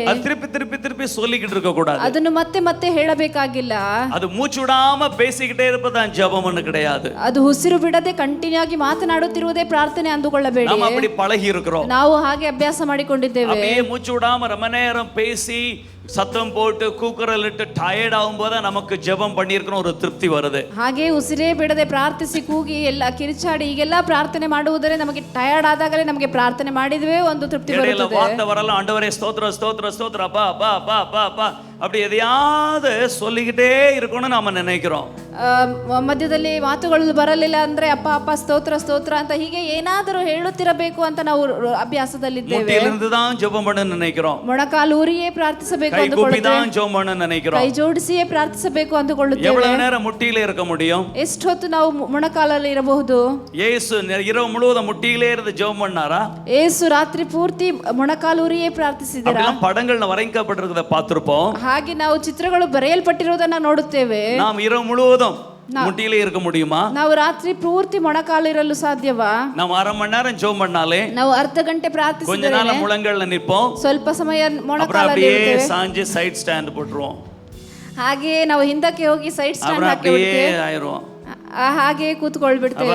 திருப்பி சொல்லிக்கிட்டு இருக்க கூடாது. ಅದನ್ನು ಮತ್ತೆ ಹೇಳಬೇಕಾಗಿಲ್ಲ. அது மூச்சு விடாம பேசிக்கிட்டே இருப்பதான் ஜெபம்னு கிடையாது. ಅದು ಉಸಿರು ಬಿಡದೆ ಕಂಟಿನ್ಯೂ ಆಗಿ ಮಾತನಾಡುತ್ತಿರುವುದೇ ಪ್ರಾರ್ಥನೆ ಅಂದುಕೊಳ್ಳಬೇಡಿ. நாம அப்படி பழகி இருக்கிறோம். ನಾವು ಹಾಗೆ ಅಭ್ಯಾಸ ಮಾಡಿಕೊಂಡಿದ್ದೇವೆ. அப்படியே மூச்சு விடாம ரொம்ப நேரம் பேசி சத்தம் போட்டு கூக்குரலிட்டு டயர்ட் ஆகும்போது நமக்கு ஜெபம் பண்ணியிருக்கணும் ஒரு திருப்தி வருது. ಹಾಗೆ ಉಸಿರೇ ಬಿಡದೆ ಪ್ರಾರ್ಥಿಸಿ ಕೂಗಿ ಎಲ್ಲ ಕಿರಿಚಾಡಿ ಈಗೆಲ್ಲ ಪ್ರಾರ್ಥನೆ ಮಾಡುವುದರೇ ನಮಗೆ ಟಯರ್ಡ್ ಆದಾಗಲೇ ನಮಗೆ ಪ್ರಾರ್ಥನೆ ಮಾಡಿದ್ವೇ ಒಂದು ತೃಪ್ತಿ ಬರುತ್ತದೆ. வார்த்தை வரலாம் ஆண்டவரே ஸ்தோத்திரம் ஸ்தோத்திரம் ஸ்தோத்திரம் அப்பா அப்பா அப்பா அப்பா அப்பா அப்படி எதையாவது சொல்லிக்கிட்டே இருக்கணும்னு நாம நினைக்கிறோம். ಮಧ್ಯದಲ್ಲಿ ಮಾತುಗಳು ಬರಲಿಲ್ಲ ಅಂದ್ರೆ ಅಪ್ಪ ಅಪ್ಪ ಸ್ತೋತ್ರ ಸ್ತೋತ್ರ ಅಂತ ಹೀಗೆ ಏನಾದರೂ ಹೇಳುತ್ತಿರಬೇಕು ಅಂತ ನಾವು ಅಭ್ಯಾಸದಲ್ಲಿದ್ದೇವೆ. முட்டியிலிருந்து தான் ஜெபம் பண்ண நினைக்கிறோம். ಮೊಣಕಾಲು ಊರಿಯೇ ಪ್ರಾರ್ಥಿಸಬೇಕು கை கூப்பி தான் ஜெபம் பண்ண நினைக்கிறோம். ಕೈ ಜೋಡಿಸಿಯೇ ಪ್ರಾರ್ಥಿಸಬೇಕು ಅಂದುಕೊಳ್ಳುತ್ತೇವೆ. எவ்வளவு நேரம் முட்டியிலே இருக்க முடியும்? ಎಷ್ಟು ಹೊತ್ತು ನಾವು ಮೊಣಕಾಲಲ್ಲಿ ಇರಬಹುದು? ಯೇಸು இரவு முழுவதும் முட்டியிலே இருந்து ஜெபம் பண்ணாரா? ಯೇಸು ರಾತ್ರಿ ಪೂರ್ತಿ ಮೊಣಕಾಲೂರಿಯೇ ಪ್ರಾರ್ಥಿಸಿದರಾ? அதெல்லாம் படங்கள்ல வரையப்பட்டிருக்கிறத பார்த்திருப்போம். ಹಾಗೆ ನಾವು ಚಿತ್ರಗಳು ಬರೆಯಲ್ಪಟ್ಟಿರುವುದನ್ನ ನೋಡುತ್ತೇವೆ. நாம் இரவு முழுவதும் முட்டியிலே இருக்க முடியுமா? ನಾವು ರಾತ್ರಿ ಪೂರ್ತಿ ಮೊಣಕಾಲಿರಲು ಸಾಧ್ಯವಾ? ನಾವು 1/2 மணி நேரம் ஜெபம் பண்ணாலே ನಾವು ಅರ್ಧ ಗಂಟೆ கொஞ்ச ಪ್ರಾರ್ಥಿಸಿದರೆ நாள் முழங்கல்ல நிப்போம். ಸ್ವಲ್ಪ ಸಮಯ ಮೊಣಕಾಲಲ್ಲಿ அப்படியே ಇರುತ್ತೇವೆ. சாஞ்சு சைடு ஸ்டாண்ட் போட்டுருவோம். ಹಾಗೆ ನಾವು ಹಿಂದಕ್ಕೆ ಹೋಗಿ ಸೈಡ್ ಸ್ಟ್ಯಾಂಡ್ ಹಾಕಿ அப்படியே ಬಿಡ್ತೇವೆ. ஆயிரும். ಹಾಗೆ ಕೂತ್ಕೊಳ್ಬಿಡ್ತೇವೆ.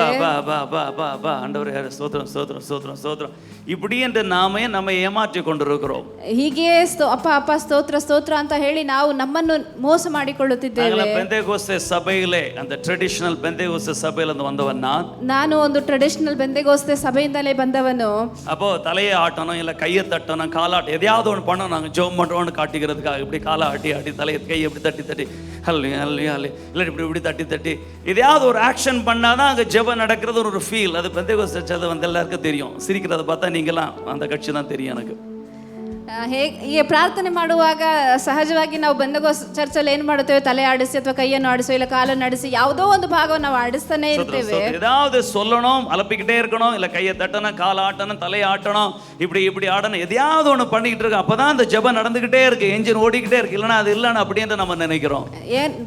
ஆண்டவரே ஸ்தோத்திரம் ஸ்தோத்திரம் ஸ்தோத்திரம் ஸ்தோத்திரம் இப்படி என்று நாமே நம்ம ஏமாற்றி கொண்டிருக்கிறோம். ಹೀಗೆ ಅಪ್ಪ ಅಪ್ಪ ಸ್ತೋತ್ರ ಸ್ತೋತ್ರ ಅಂತ ಹೇಳಿ ನಾವು ನಮ್ಮನ್ನು ಮೋಸ ಮಾಡಿಕೊಳ್ಳುತ್ತಿದ್ದೇವೆ. பெந்தேகோஸ்தே சபையிலே அந்த ட்ரெடிஷனல் பெந்தேகோஸ்தே சபையில இருந்து வந்தவன் ನಾನು ಒಂದು ಟ್ರೆಡಿಷನಲ್ ಬೆಂದೆಗೋಸ್ತೆ ಸಭೆಯಿಂದಲೇ ಬಂದವನು. அப்போ தலையை ஆட்டணும் இல்ல கையை தட்டணும் காலாட்ட எதையாவது ஒன்று பண்ணணும். நாங்கள் ஜெபம் பண்றோம்னு காட்டிக்கிறதுக்காக இப்படி காலை ஆட்டி ஆட்டி தலையை கையை இப்படி தட்டி தட்டி ஹல்லி ஹல்லி ஹல்லி இல்லை இப்படி இப்படி தட்டி தட்டி எதையாவது ஒரு ஆக்ஷன் பண்ணாதான் அங்கே ஜெபம் நடக்கிறது ஒரு ஃபீல். அது பெந்தேகோஸ்தே சர்ச் வந்து எல்லாருக்கும் தெரியும். சிரிக்கிறத பார்த்தா நீங்களாம் அந்த கட்சி தான் தெரியும் எனக்கு. ಹೀಗೆ ಪ್ರಾರ್ಥನೆ ಮಾಡುವಾಗ ಸಹಜವಾಗಿ ನಾವು ಬೆಂದೆಗೋಸ್ತೆ ಚರ್ಚಲ್ಲಿ ಏನು ಮಾಡುತ್ತೇವೆ? ತಲೆ ಆಡಿಸಿ ಅಥವಾ ಕೈಯನ್ನು ಆಡಿಸಿ ಇಲ್ಲ ಕಾಲನ್ನು ಆಡಿಸಿ ಯಾವುದೋ ಒಂದು ಭಾಗವನ್ನು ನಾವು ಆಡಿಸ್ತಾನೆ ಇರ್ತೇವೆ. ஏதாவது சொல்லணும், அலப்பிக்கிட்டே இருக்கணும், இல்ல கையை தட்டணும், கால் ஆட்டணும், தலையை ஆட்டணும், இப்படி இப்படி ஆடணும், எதையாவது ஒன்று பண்ணிக்கிட்டு இருக்கு. அப்பதான் அந்த ஜெபம் நடந்துகிட்டே இருக்கு, என்ஜின் ஓடிக்கிட்டே இருக்கு. இல்லைன்னா அது இல்லைன்னு அப்படின்னு நம்ம நினைக்கிறோம்.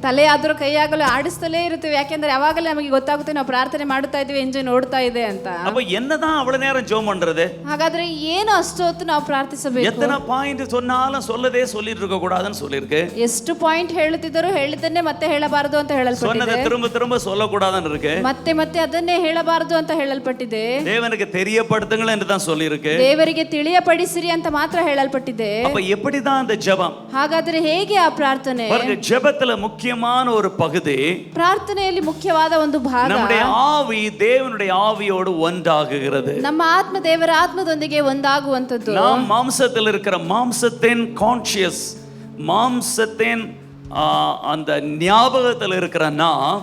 ತಲೆ ಆದರೂ ಕೈ ಆಗಲು ಆಡಿಸ್ತಲೇ ಇರ್ತೀವಿ. ಯಾಕೆಂದ್ರೆ ಯಾವಾಗಲೇ ನಮಗೆ ಗೊತ್ತಾಗುತ್ತೆ ನಾವು ಪ್ರಾರ್ಥನೆ ಮಾಡುತ್ತಾ ಇದ್ದೀವಿ, ಎಂಜಿನ್ ಓಡ್ತಾ ಇದೆ ಅಂತ. அப்ப என்னதான் அவ்வளவு நேரம் ஜெபம் பண்றது? ಹಾಗಾದ್ರೆ ಏನು ಅಷ್ಟು ಹೊತ್ತು ನಾವು ಪ್ರಾರ್ಥಿಸಬೇಕು? எத்தனை பாயிண்ட் சொன்னாலும் சொல்லதே சொல்லிட்டு இருக்க கூடாதுன்னு சொல்லிருக்கு. ಎಷ್ಟು ಪಾಯಿಂಟ್ ಹೇಳುತ್ತಿದ್ದರೂ ಹೇಳಿದ್ದನ್ನೇ ಮತ್ತೆ ಹೇಳಬಾರದು ಅಂತ ಹೇಳಲ್ಪಟ್ಟಿದೆ. சொன்னதை திரும்ப திரும்ப சொல்லக்கூடாதுன்னு இருக்கு. ಮತ್ತೆ ಅದನ್ನೇ ಹೇಳಬಾರದು ಅಂತ ಹೇಳಲ್ಪಟ್ಟಿದೆ. தேவனுக்கு தெரியப்படுத்துங்கள் என்று தான் சொல்லிருக்கு. ದೇವರಿಗೆ ತಿಳಿಯಪಡಿಸಿರಿ ಅಂತ ಮಾತ್ರ ಹೇಳಲ್ಪಟ್ಟಿದೆ. அப்ப எப்படிதான் அந்த ஜெபம்? ಹಾಗಾದ್ರೆ ಹೇಗೆ ಆ ಪ್ರಾರ್ಥನೆ? பாருங்க, ஜெபத்துல முக்கியமான ஒரு பகுதி, ಪ್ರಾರ್ಥನೆಯಲ್ಲಿ ಮುಖ್ಯವಾದ ಒಂದು ಭಾಗ நம்முடைய ஆவி தேவனுடைய ஆவியோடு ஒன்றாகுகிறது. ನಮ್ಮ ಆತ್ಮ ದೇವರ ಆತ್ಮದೊಂದಿಗೆ ಒಂದಾಗುವಂತದ್ದು. நாம் மாம்சத்தில் இருக்கிற மாம்சத்தின் கான்ஷியஸ், மாம்சத்தின் அந்த ஞாபகத்தில் இருக்கிற நாம்,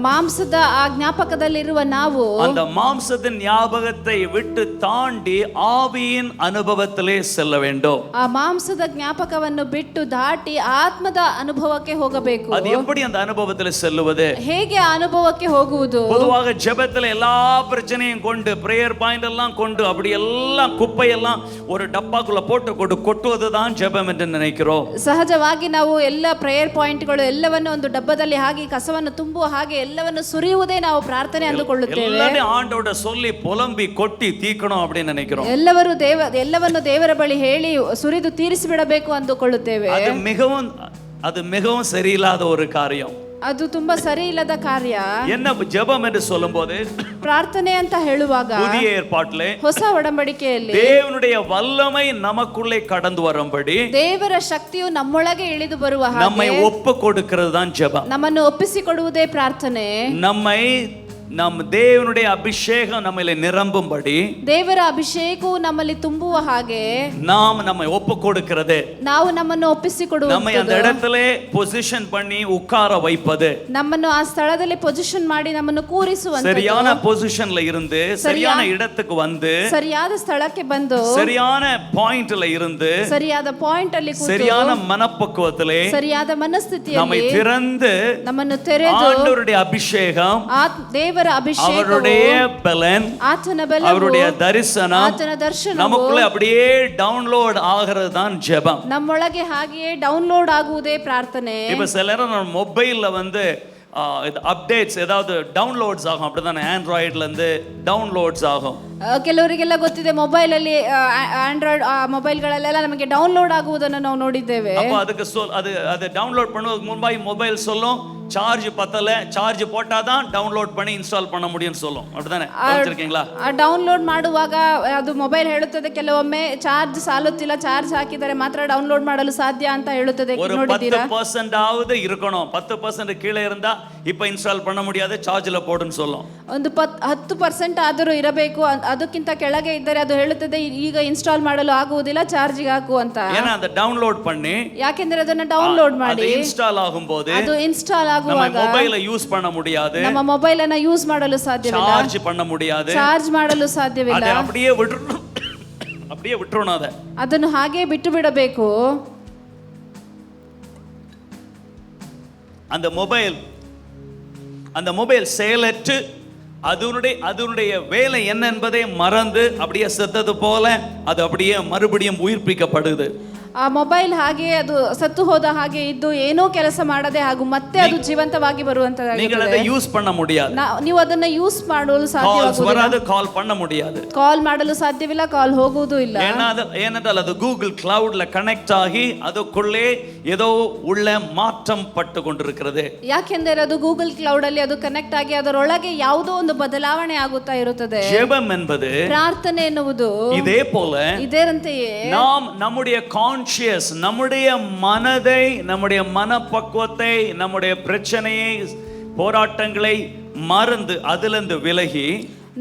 ಮಾಂಸದ ಆ ಜ್ಞಾಪಕದಲ್ಲಿರುವ ನಾವು அந்த மாம்சத்தின் ஞாபகத்தை விட்டு தாண்டி ஆவியின் அனுபவத்திலே செல்ல வேண்டும். ಆ ಮಾಂಸದ ಜ್ಞಾಪಕವನ್ನು ಬಿಟ್ಟು ದಾಟಿ ಆತ್ಮದ ಅನುಭವಕ್ಕೆ ಹೋಗಬೇಕು. அது எப்படி அந்த அனுபவத்தில் செல்லுவது? ಹೇಗೆ ಆ ಅನುಭವಕ್ಕೆ ಹೋಗುವುದು? பொதுவாக ஜெபத்தில் எல்லா பிரச்சனையும் கொண்டு பிரேயர் பாயிண்ட் எல்லாம் கொண்டு அப்படி எல்லாம் குப்பையெல்லாம் ஒரு டப்பாக்குள்ள போட்டு கொட்டுவது தான் ஜெபம் என்று நினைக்கிறோம். ಸಹಜವಾಗಿ ನಾವು ಎಲ್ಲ ಪ್ರೇಯರ್ ಪಾಯಿಂಟ್ಗಳು ಎಲ್ಲವನ್ನು ಒಂದು ಡಬ್ಬದಲ್ಲಿ ಹಾಕಿ ಕಸವನ್ನು ತುಂಬುವ ಹಾಗೆ ಎಲ್ಲವನ್ನು ಸುರಿಯುವುದೇ ನಾವು ಪ್ರಾರ್ಥನೆ ಅಂದುಕೊಳ್ಳುತ್ತೇವೆ. எல்லாமே ஆண்டவரோட சொல்லி புலம்பி கொட்டி தீக்கணும் அப்படின்னு நினைக்கிறோம். ಎಲ್ಲವನ್ನು ದೇವರ ಬಳಿ ಹೇಳಿ ಸುರಿದು ತೀರಿಸಿಬಿಡಬೇಕು ಅಂದುಕೊಳ್ಳುತ್ತೇವೆ. அது மிகவும் சரியில்லாத ஒரு காரியம். ಅದು ತುಂಬಾ ಸರಿ ಇಲ್ಲದ ಕಾರ್ಯ. என்ன ஜெபம் என்று சொல்லும்போது ಪ್ರಾರ್ಥನೆ ಅಂತ ಹೇಳುವಾಗ புதிய ஏற்பாட்டிலே ಹೊಸ ಒಡಂಬಡಿಕೆಯಲ್ಲಿ தேவனுடைய வல்லமை நமக்குள்ளே கடந்து வரும்படி ದೇವರ ಶಕ್ತಿಯು ನಮ್ಮೊಳಗೆ ಇಳಿದು ಬರುವ ಹಾಗೆ நம்மை ஒப்பு கொடுக்கிறது தான் ஜெபம். ನಮ್ಮನ್ನು ಒಪ್ಪಿಸಿಕೊಡುವುದೇ ಪ್ರಾರ್ಥನೆ. நம் தேவனுடைய அபிஷேகம் நம்மளை நிரம்பும்படி ದೇವರ ಅಭಿಷೇಕವು ನಮ್ಮಲ್ಲಿ ತುಂಬುವ ಹಾಗೆ நாம் நம்மை ஒப்பு கொடுக்கிறது, ನಾವು ನಮ್ಮನ್ನು ಒಪ್ಪಿಸಿಕೊಡುವುದು, நம்மை அந்த இடத்திலே பொசிஷன் பண்ணி உட்கார வைப்பது, ನಮ್ಮನ್ನು ಆ ಸ್ಥಳದಲ್ಲಿ ಪೊಸಿಷನ್ ಮಾಡಿ ನಮ್ಮನ್ನು ಕೂರಿಸುವಂತ சரியான பொசிஷன்ல இருந்து சரியான இடத்துக்கு வந்து ಸರಿಯಾದ ಸ್ಥಳಕ್ಕೆ ಬಂದು சரியான பாயிண்ட்ல இருந்து ಸರಿಯಾದ ಪಾಯಿಂಟ್ ಅಲ್ಲಿ ಕೂತು சரியான மனப்பக்குவத்திலே ಸರಿಯಾದ ಮನಸ್ಥಿತಿಯಲ್ಲಿ நம்மை திறந்து ನಮ್ಮನ್ನು ತೆರೆದು ஆண்டவருடைய அபிஷேகம், ದೇವರ ಅಭಿಷೇಕವು, அவருடைய பலன், ಆತನ ಬಲವು, அவருடைய தரிசனம் ಆತನ ದರ್ಶನವು நமக்குள்ள அப்படியே டவுன்லோட் ஆகிறது தான் ஜெபம். ನಮ್ಮೊಳಗೆ ಹಾಗೆಯೇ ಡೌನ್ಲೋಡ್ ಆಗುವುದೇ ಪ್ರಾರ್ಥನೆ. இப்ப சில நேரம் நம்ம மொபைல்ல வந்து அப்டேட்ஸ் ஏதாவது டவுன்லோட்ஸ் ஆகும், அப்படிதானே? ஆண்ட்ராய்ட்ல இருந்து டவுன்லோட்ஸ் ஆகும். ಕೆಲವರಿಗೆಲ್ಲ ಗೊತ್ತಿದೆ, ಮೊಬೈಲ್ ಅಲ್ಲಿ ಆಂಡ್ರಾಯ್ಡ್ ಮೊಬೈಲ್ಗಳಲ್ಲೆಲ್ಲ ನಮಗೆ ಡೌನ್ಲೋಡ್ ಆಗುವುದನ್ನು ನಾವು ನೋಡಿದ್ದೇವೆ. அப்ப அதுக்கு அது டவுன்லோட் பண்ணுவதற்கு முன்பாக மொபைல் சொல்லும் சார்ஜ் பத்தல, சார்ஜ் போட்டாதான் டவுன்லோட் பண்ணி இன்ஸ்டால் பண்ண முடியும்னு சொல்லும், அப்படிதானே? கவனிச்சிருக்கீங்களா? ಡೌನ್ಲೋಡ್ ಮಾಡುವಾಗ ಅದು ಮೊಬೈಲ್ ಹೇಳುತ್ತದೆ ಕೆಲವೊಮ್ಮೆ ಚಾರ್ಜ್ ಸಾಲುತ್ತಿಲ್ಲ, ಚಾರ್ಜ್ ಹಾಕಿದರೆ ಮಾತ್ರ ಡೌನ್ಲೋಡ್ ಮಾಡಲು ಸಾಧ್ಯ ಅಂತ ಹೇಳುತ್ತದೆ. ஒரு 10% ஆவது இருக்கணும், 10% கீழே இருந்தா இப்ப இன்ஸ்டால் பண்ண முடியாது, சார்ஜ்ல போடுன்னு சொல்லும். ಒಂದು 10% ಆದರೂ ಇರಬೇಕು, ಅದಕ್ಕಿಂತ ಕೆಳಗೆ ಇದ್ದರೆ ಅದು ಹೇಳುತ್ತದೆ ಈಗ ಇನ್ಸ್ಟಾಲ್ ಮಾಡಲು ಆಗುವುದಿಲ್ಲ, ಚಾರ್ಜಿಗೆ ಹಾಕು ಅಂತ. ஏன்னா அந்த டவுன்லோட் பண்ணி, ಯಾಕೆಂದರೆ ಅದನ್ನ ಡೌನ್ಲೋಡ್ ಮಾಡಿ ಅದು ಇನ್ಸ್ಟಾಲ್ ಆಗುம்போது ಅದು ಇನ್ಸ್ಟಾಲ್ ಆಗುವಾಗ நம்ம ಮೊಬೈಲ್ ಯೂಸ್ பண்ண முடியாது, ನಮ್ಮ ಮೊಬೈಲ್ ಅನ್ನು ಯೂಸ್ ಮಾಡಲು ಸಾಧ್ಯವಿಲ್ಲ, ಚಾರ್ಜ್ பண்ண முடியாது, ಚಾರ್ಜ್ ಮಾಡಲು ಸಾಧ್ಯವಿಲ್ಲ. அதை அப்படியே விட்டுறணும், ಅದನ್ನು ಹಾಗೆ ಬಿಟ್ಟು ಬಿಡಬೇಕು. அந்த மொபைல் செயலற்று அதனுடைய வேலை என்ன என்பதை மறந்து அப்படியே செத்தது போல அது அப்படியே மறுபடியும் உயிர்ப்பிக்கப்படுது. ಆ ಮೊಬೈಲ್ ಹಾಗೆ ಅದು ಸತ್ತು ಹೋದ ಹಾಗೆ ಇದ್ದು ಏನೋ ಕೆಲಸ ಮಾಡದೆ ಹಾಗೂ ಮತ್ತೆ ಅದು ಜೀವಂತವಾಗಿ ಬರುವಂತದ್ದಾಗಿದೆ. நீங்கள் அதை யூஸ் பண்ண முடியாது, ನೀವು ಅದನ್ನ ಯೂಸ್ ಮಾಡಲು ಸಾಧ್ಯವಾಗುವುದಿಲ್ಲ, கால் பண்ண முடியாது, ಕಾಲ್ ಮಾಡಲು ಸಾಧ್ಯವಿಲ್ಲ, ಕಾಲ್ ಹೋಗುವುದೂ ಇಲ್ಲ. ஏனென்றால் அது கூகுள் கிளவுட்ல கனெக்ட் ஆகி அதுக்குள்ளே ஏதோ உள்ள மாற்றம் பட்டு கொண்டிருக்கிறது. ಯಾಕೆಂದರೆ ಅದು ಗೂಗಲ್ ಕ್ಲೌಡ್ ಅಲ್ಲಿ ಅದು ಕನೆಕ್ಟ್ ಆಗಿ ಅದರೊಳಗೆ ಯಾವುದೋ ಒಂದು ಬದಲಾವಣೆ ಆಗುತ್ತಾ ಇರುತ್ತದೆ. ஜெபம் என்பது ಪ್ರಾರ್ಥನೆ ಎನ್ನುವುದು இதே போல ಇದರಂತೆಯೇ நாம் நம்முடைய நம்முடைய மனதை, நம்முடைய மனப்பக்குவத்தை, நம்முடைய பிரச்சனையை, போராட்டங்களை மறந்து அதிலிருந்து விலகி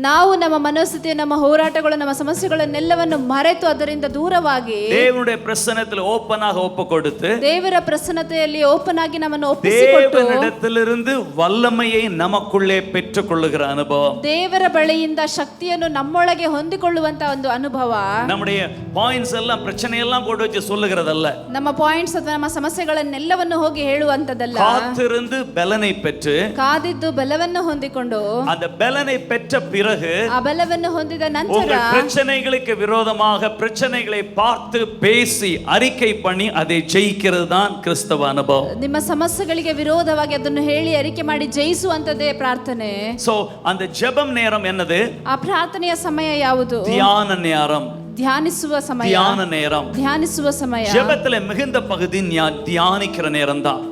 ನಾವು ನಮ್ಮ ಮನಸ್ಥಿತಿ, ನಮ್ಮ ಹೋರಾಟಗಳು, ನಮ್ಮ ಸಮಸ್ಯೆಗಳನ್ನೆಲ್ಲವನ್ನು ಮರೆತು ಅದರಿಂದ ದೂರವಾಗಿ தேவனுடைய பிரசன்னத்தில் ஓப்பனாக ஒப்பு கொடுத்து ದೇವರ ಪ್ರಸನ್ನತೆಯಲ್ಲಿ ಓಪನ್ ಆಗಿ ನಮ್ಮನ್ನು ಒಪ್ಪಿಸಿಕೊಟ್ಟು தேவனிடத்திலிருந்து வல்லமையை நமக்குள்ளே பெற்றுக்கொள்ளுகிற அனுபவம், ದೇವರ ಬಳಿಯಿಂದ ಶಕ್ತಿಯನ್ನು ನಮ್ಮೊಳಗೆ ಹೊಂದಿಕೊಳ್ಳುವಂತ ಒಂದು ಅನುಭವ. நம்முடைய பாயிண்ட்ஸ் எல்லாம் பிரச்சனை எல்லாம் கொண்டு வச்சு சொல்லுகிறதல்ல, ನಮ್ಮ ಪಾಯಿಂಟ್ಸ್ ಅಥವಾ ನಮ್ಮ ಸಮಸ್ಯೆಗಳನ್ನೆಲ್ಲವನ್ನು ಹೋಗಿ ಹೇಳುವಂತದಲ್ಲ. காத்திருந்து பலனை பெற்று, ಕಾದಿದ್ದು ಬಲವನ್ನು ಹೊಂದಿಕೊಂಡು, அந்த பலனை பெற்ற ಆ ಬಲವನ್ನು ಹೊಂದಿದ ನಂತರ பிரச்சனைகளுக்கு விரோதமாக பிரச்சனைகளை பார்த்து பேசி அறிக்கை பண்ணி அதை ஜெயிக்கிறது தான் கிறிஸ்தவ அனுபவம். ನಿಮ್ಮ ಸಮಸ್ಯೆಗಳಿಗೆ ವಿರೋಧವಾಗಿ ಅದನ್ನು ಹೇಳಿ ಅರಿಕೆ ಮಾಡಿ ಜಯಿಸುವಂತದೇ ಪ್ರಾರ್ಥನೆ. சோ அந்த ஜெபம் நேரம் என்னது? ಆ ಪ್ರಾರ್ಥನೆಯ ಸಮಯ ಯಾವುದು? தியான நேரம், ಧ್ಯಾನಿಸುವ ಸಮಯ, தியான நேரம், ಧ್ಯಾನಿಸುವ ಸಮಯ. ஜெபத்துல மிகுந்த பகுதி தியானிக்கிற நேரம் தான்.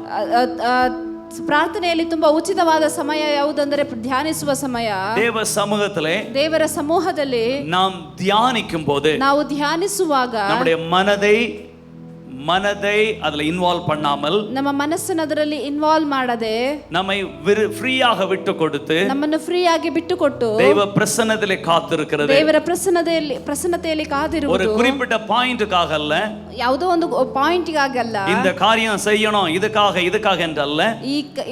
ಪ್ರಾರ್ಥನೆಯಲ್ಲಿ ತುಂಬಾ ಉಚಿತವಾದ ಸಮಯ ಯಾವುದಂದ್ರೆ ಧ್ಯಾನಿಸುವ ಸಮಯ. ದೇವ ಸಮೂಹದಲ್ಲಿ, ದೇವರ ಸಮೂಹದಲ್ಲಿ நாம் தியானிக்கும் போது, ನಾವು ಧ್ಯಾನಿಸುವಾಗ நம்முடைய மனதை அதுல இன்வால்வ் பண்ணாமல், ನಮ್ಮ ಮನಸ್ಸನ್ನು ಅದರಲ್ಲಿ ಇನ್ವಾಲ್ವ್ ಮಾಡದೆ, நம்மை ಫ್ರೀயாக விட்டு கொடுத்து, ನಮ್ಮನ್ನು ಫ್ರೀ ಆಗಿ ಬಿಟ್ಟು ಕೊಟ್ಟು தேவ பிரசன்னத்திலே காத்திருக்கிறது. ದೇವರ ಪ್ರಸನ್ನತೆಯಲ್ಲಿ ಕಾದಿರುವುದು ஒரு குறிப்பிட்ட பாயிண்ட்காக அல்ல, ಯಾವುದೋ ಒಂದು ಪಾಯಿಂಟ್ಗಾಗಲ್ಲ, இந்த காரியம் செய்யணும் இதுக்காக என்றல்ல,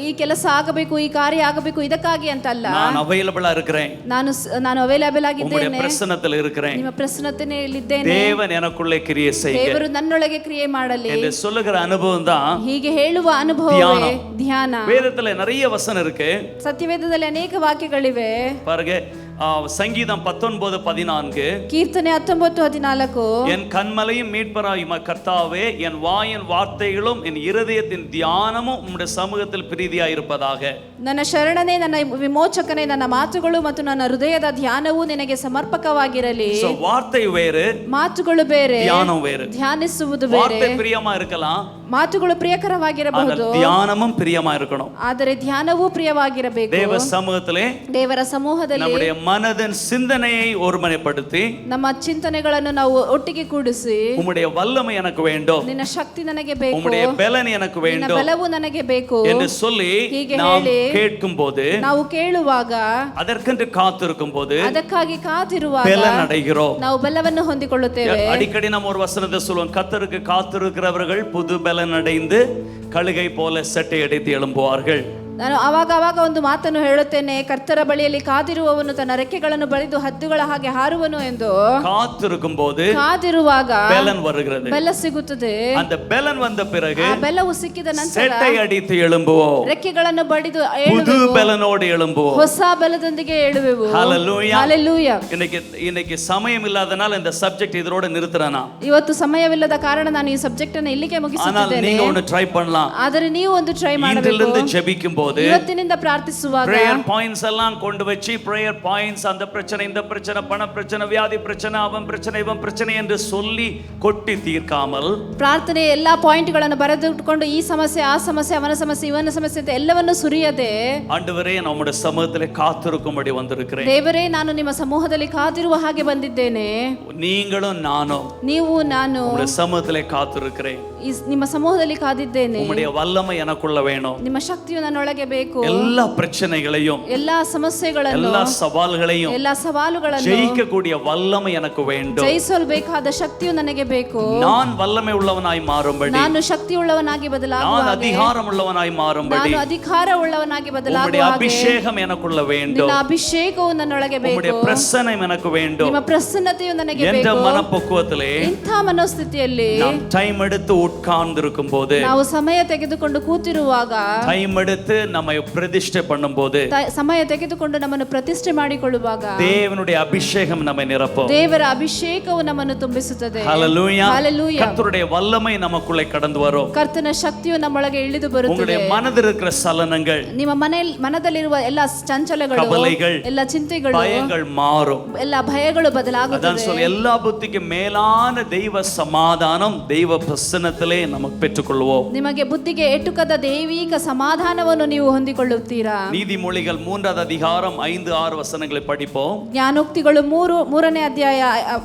ಈ ಕೆಲಸ ಆಗಬೇಕು, ಈ ಕಾರ್ಯ ಆಗಬೇಕು ಇದಕ್ಕಾಗಿ ಅಂತಲ್ಲ. நான் அவைலபிளா இருக்கிறேன், ನಾನು ಅವೈಲೇಬಲ್ ಆಗಿದ್ದೇನೆ, உம்முடைய பிரசன்னத்தில் இருக்கிறேன், ನಿಮ್ಮ ಪ್ರಸನ್ನತೆಯಲ್ಲಿದ್ದೇನೆ, தேவன் எனக்குள்ளே கிரியை செய்ய, ದೇವರು ನನ್ನೊಳಗೆ ಕ್ರಿಯೆ ಮಾಡಲಿ என்று சொல்லுகிற அனுபவம் தான் ಹೀಗೆ ಹೇಳುವ ಅನುಭವವೇ ಧ್ಯಾನ. வேதத்துல நிறைய வசனம் இருக்கு, ಸತ್ಯವೇದದಲ್ಲಿ ಅನೇಕ ವಾಕ್ಯಗಳಿವೆ. பாருங்க சங்கீதம் 19:14 ಕೀರ್ತನೆ 19:14 என் கண்மலையும் மீட்பராய் கர்த்தாவே, என் வாயின் வார்த்தைகளும் என் இருதயத்தின் தியானமும் உம்முடைய சமூகத்தில் பிரீதியாயிருப்பதாக. ನನ್ನ ಶರಣನೇ, ನನ್ನ ವಿಮೋಚಕನೇ, ನನ್ನ ಮಾತುಗಳು ಮತ್ತು ನನ್ನ ಹೃದಯದ ಧ್ಯಾನವು ನಿನಗೆ ಸಮರ್ಪಕವಾಗಿರಲಿ. வார்த்தை வேறு, ಮಾತುಗಳು ಬೇರೆ, தியானம் வேறு. ಧ್ಯಾನಿಸುವುದು ಬೇರೆ. வார்த்தை பிரியமா இருக்கலாம், ಮಾತುಗಳು ಪ್ರಿಯಕರವಾಗಿರಬಹುದು, தியானமும் பிரியமா இருக்கணும். ಆದರೆ ಧ್ಯಾನವೂ ಪ್ರಿಯವಾಗಿರಬೇಕು. தேவ சமூகத்திலே, ದೇವರ ಸಮೂಹದಲ್ಲಿ நம்முடைய மனதின் சிந்தனையை ஒருமனைப்படுத்தி, ನಮ್ಮ ಚಿಂತನೆಗಳನ್ನು ನಾವು ಒಟ್ಟಿಗೆ ಕೂಡಿಸಿ, உம்முடைய வல்லமை எனக்கு வேண்டும், ನಿನ್ನ ಶಕ್ತಿ ನನಗೆ ಬೇಕು, உம்முடைய பலன் எனக்கு ನಿನ್ನ வேண்டும் ಬಲವು ನನಗೆ ಬೇಕು என்று சொல்லி ಹೀಗೆ நாம் ಹೇಳಿ கேட்கும் போது, ನಾವು ಕೇಳುವಾಗ, அதற்கென்று காத்திருக்கும் போது ಅದಕ್ಕಾಗಿ ಕಾದಿರುವಾಗ பலன் அடைகிறோம். ನಾವು ಬಲವನ್ನು ಹೊಂದಿಕೊಳ್ಳುತ್ತೇವೆ. அடிக்கடி நம்ம ஒரு வசனத்தை சொல்லுவோம், கர்த்தருக்கு காத்திருக்கிறவர்கள் புது பலன் அடைந்து கழுகை போல செட்டை அடைத்து எழும்புவார்கள். ನಾನು ಆವಾಗ ಒಂದು ಮಾತನ್ನು ಹೇಳುತ್ತೇನೆ, ಕರ್ತರ ಬಳಿಯಲ್ಲಿ ಕಾದಿರುವವನು ತನ್ನ ರೆಕ್ಕೆಗಳನ್ನು ಬಳಿದು ಹದ್ದುಗಳ ಹಾಗೆ ಹಾರುವನು ಎಂದು. காத்திருக்கும் போது ಕಾದಿರುವಾಗ பலன் வருகிறது. ಬೆಲ ಸಿಗುತ್ತದೆ. அந்த பலன் வந்த பிறகு ಆ ಬೆಲವು ಸಿಕ್ಕಿದ ನಂತರ செட்டை அடித்து எழும்புவோம், ರೆಕ್ಕೆಗಳನ್ನು ಬಡಿದು புது பலனோடு எழும்புவோம். ಹೊಸ ಬಲದೊಂದಿಗೆ ಏಳುವೆವು. ஹல்லேலூயா. ಹಲ್ಲೆಲೂಯಾ. இன்னைக்கு சமயம் இல்லாதனால இந்த சப்ஜெக்ட் இதோட நிறுத்துறேனா. ಇವತ್ತು ಸಮಯವಿಲ್ಲದ ಕಾರಣ ನಾನು ಈ ಸಬ್ಜೆಕ್ಟ್ ಅನ್ನು ಇಲ್ಲಿಗೆ ஆனால் ಮುಗಿಸುತ್ತಿದ್ದೇನೆ. நீங்க ஒன்னு ட்ரை பண்ணலாம். ಆದರೆ ನೀವು ಒಂದು ಟ್ರೈ ಮಾಡಬೇಕು. இன்றிலிருந்து ஜெபிக்கும் போது ಇವತ್ತಿನಿಂದ ಪ್ರಾರ್ಥಿಸುವಾಗ prayer points எல்லாம் கொண்டு வச்சு prayer points, அந்த பிரச்சனை, இந்த பிரச்சனை, பண பிரச்சனை, வியாதி பிரச்சனை, அவன் பிரச்சனை, இவன் பிரச்சனை என்று சொல்லி கொட்டி தீர்க்காமல், ಪ್ರಾರ್ಥನೆ ಎಲ್ಲಾ ಪಾಯಿಂಟ್ಗಳನ್ನು ಬರೆದಿಟ್ಟುಕೊಂಡು ಈ ಸಮಸ್ಯೆ, ಆ ಸಮಸ್ಯೆ, ಅವನ ಸಮಸ್ಯೆ, ಇವನ ಸಮಸ್ಯೆ ಅಂತ ಎಲ್ಲವನ್ನು ಸುರಿಯದೆ, ஆண்டவரே நம்முடைய சமூகத்திலே காத்திருக்கும்படி வந்திருக்கிறேன். ದೇವರೇ, ನಾನು ನಿಮ್ಮ ಸಮೂಹದಲ್ಲಿ ಕಾದಿರುವ ಹಾಗೆ ಬಂದಿದ್ದೇನೆ. நீங்களும் நானும் ನೀವು, ನಾನು உம்முடைய சமூகத்திலே காத்திருக்கிறேன். ನಿಮ್ಮ ಸಮೂಹದಲ್ಲಿ ಕಾದಿದ್ದೇನೆ. உம்முடைய வல்லமை எனக்குள்ள வேணும். ನಿಮ್ಮ ಶಕ್ತಿಯು ನನ್ನೊಳಗೆ ಬೇಕು. எல்லா பிரச்சனைகளையும், ಎಲ್ಲಾ ಸಮಸ್ಯೆಗಳನ್ನು, எல்லா சவால்களையும் ಎಲ್ಲಾ ಸವಾಲುಗಳನ್ನು ஜெயிக்கக்கூடிய வல்லமை எனக்கு வேண்டும். ಜಯಿಸಲು ಬೇಕಾದ ಶಕ್ತಿಯು ನನಗೆ ಬೇಕು. நான் வல்லமை உள்ளவனாய் மாறும்படி, ನಾನು ಶಕ್ತಿಯುಳ್ಳವನಾಗಿ ಬದಲಾಗುವ நான் ಹಾಗೆ, அதிகாரம் உள்ளவனாய் மாறும்படி ನಾನು ಅಧಿಕಾರ ಉಳ್ಳವನಾಗಿ ಬದಲಾಗುವ உம்முடைய ಹಾಗೆ, அபிஷேகம் எனக்குள்ள வேண்டும். ನಿನ್ನ ಅಭಿಷೇಕವು ನನ್ನೊಳಗೆ உம்முடைய ಬೇಕು. பிரசன்னம் எனக்கு வேண்டும் ನಿಮ್ಮ ಪ್ರಸನ್ನತೆಯು ನನಗೆ என்ற ಬೇಕು. மனப்பக்குவத்திலே ಇಂಥ ಮನೋಸ್ಥಿತಿಯಲ್ಲಿ நாம் டைம் எடுத்து உட்கார்ந்திருக்கும் போது, ನಾವು ಸಮಯ ತೆಗೆದುಕೊಂಡು ಕೂತಿರುವಾಗ, டைம் எடுத்து நம்மை பிரதிஷ்டை பண்ணும் போது, ಸಮಯ ತೆಗೆದುಕೊಂಡು ನಮ್ಮನ್ನು ಪ್ರತಿಷ್ಠೆ ಮಾಡಿಕೊಳ್ಳುವಾಗ, தேவனுடைய அபிஷேகம் நம்மை நிரப்பும். ದೇವರ ಅಭಿಷೇಕವು ನಮ್ಮನ್ನು ತುಂಬಿಸುತ್ತದೆ. ஹல்லேலூயா. ஹல்லேலூயா. கர்த்தருடைய வல்லமை நமக்குள்ளே கடந்து வரும். ಕರ್ತನ ಶಕ್ತಿಯು ನಮ್ಮೊಳಗೆ ಇಳಿದು ಬರುತ್ತದೆ. உங்களுடைய மனதில் இருக்கிற சலனங்கள், ನಿಮ್ಮ ಮನದಲ್ಲಿರುವ ಎಲ್ಲ ಚಂಚಲಗಳು, கவலைகள், ಎಲ್ಲ ಚಿಂತೆಗಳು, பயங்கள் மாறும். ಎಲ್ಲ ಭಯಗಳು அதான் ಬದಲಾಗುತ್ತದೆ. சொல்ல, எல்லா புத்திக்கு மேலான தெய்வ சமாதானம் தெய்வ பிரசன்னத்திலே நமக்கு பெற்றுக்கொள்வோம். ನಿಮಗೆ ಬುದ್ಧಿಗೆ ಎಟುಕದ ದೈವಿಕ ಸಮಾಧಾನವನ್ನು ನೀವು ಹೊಂದಿಕೊಳ್ಳುತ್ತೀರಾ. நீதிமொழிகள் 3வது அதிகாரம் 5-6 வசனங்களை படிப்போம். ಜ್ಞಾನೋಕ್ತಿಗಳು 3ನೇ ಅಧ್ಯಾಯ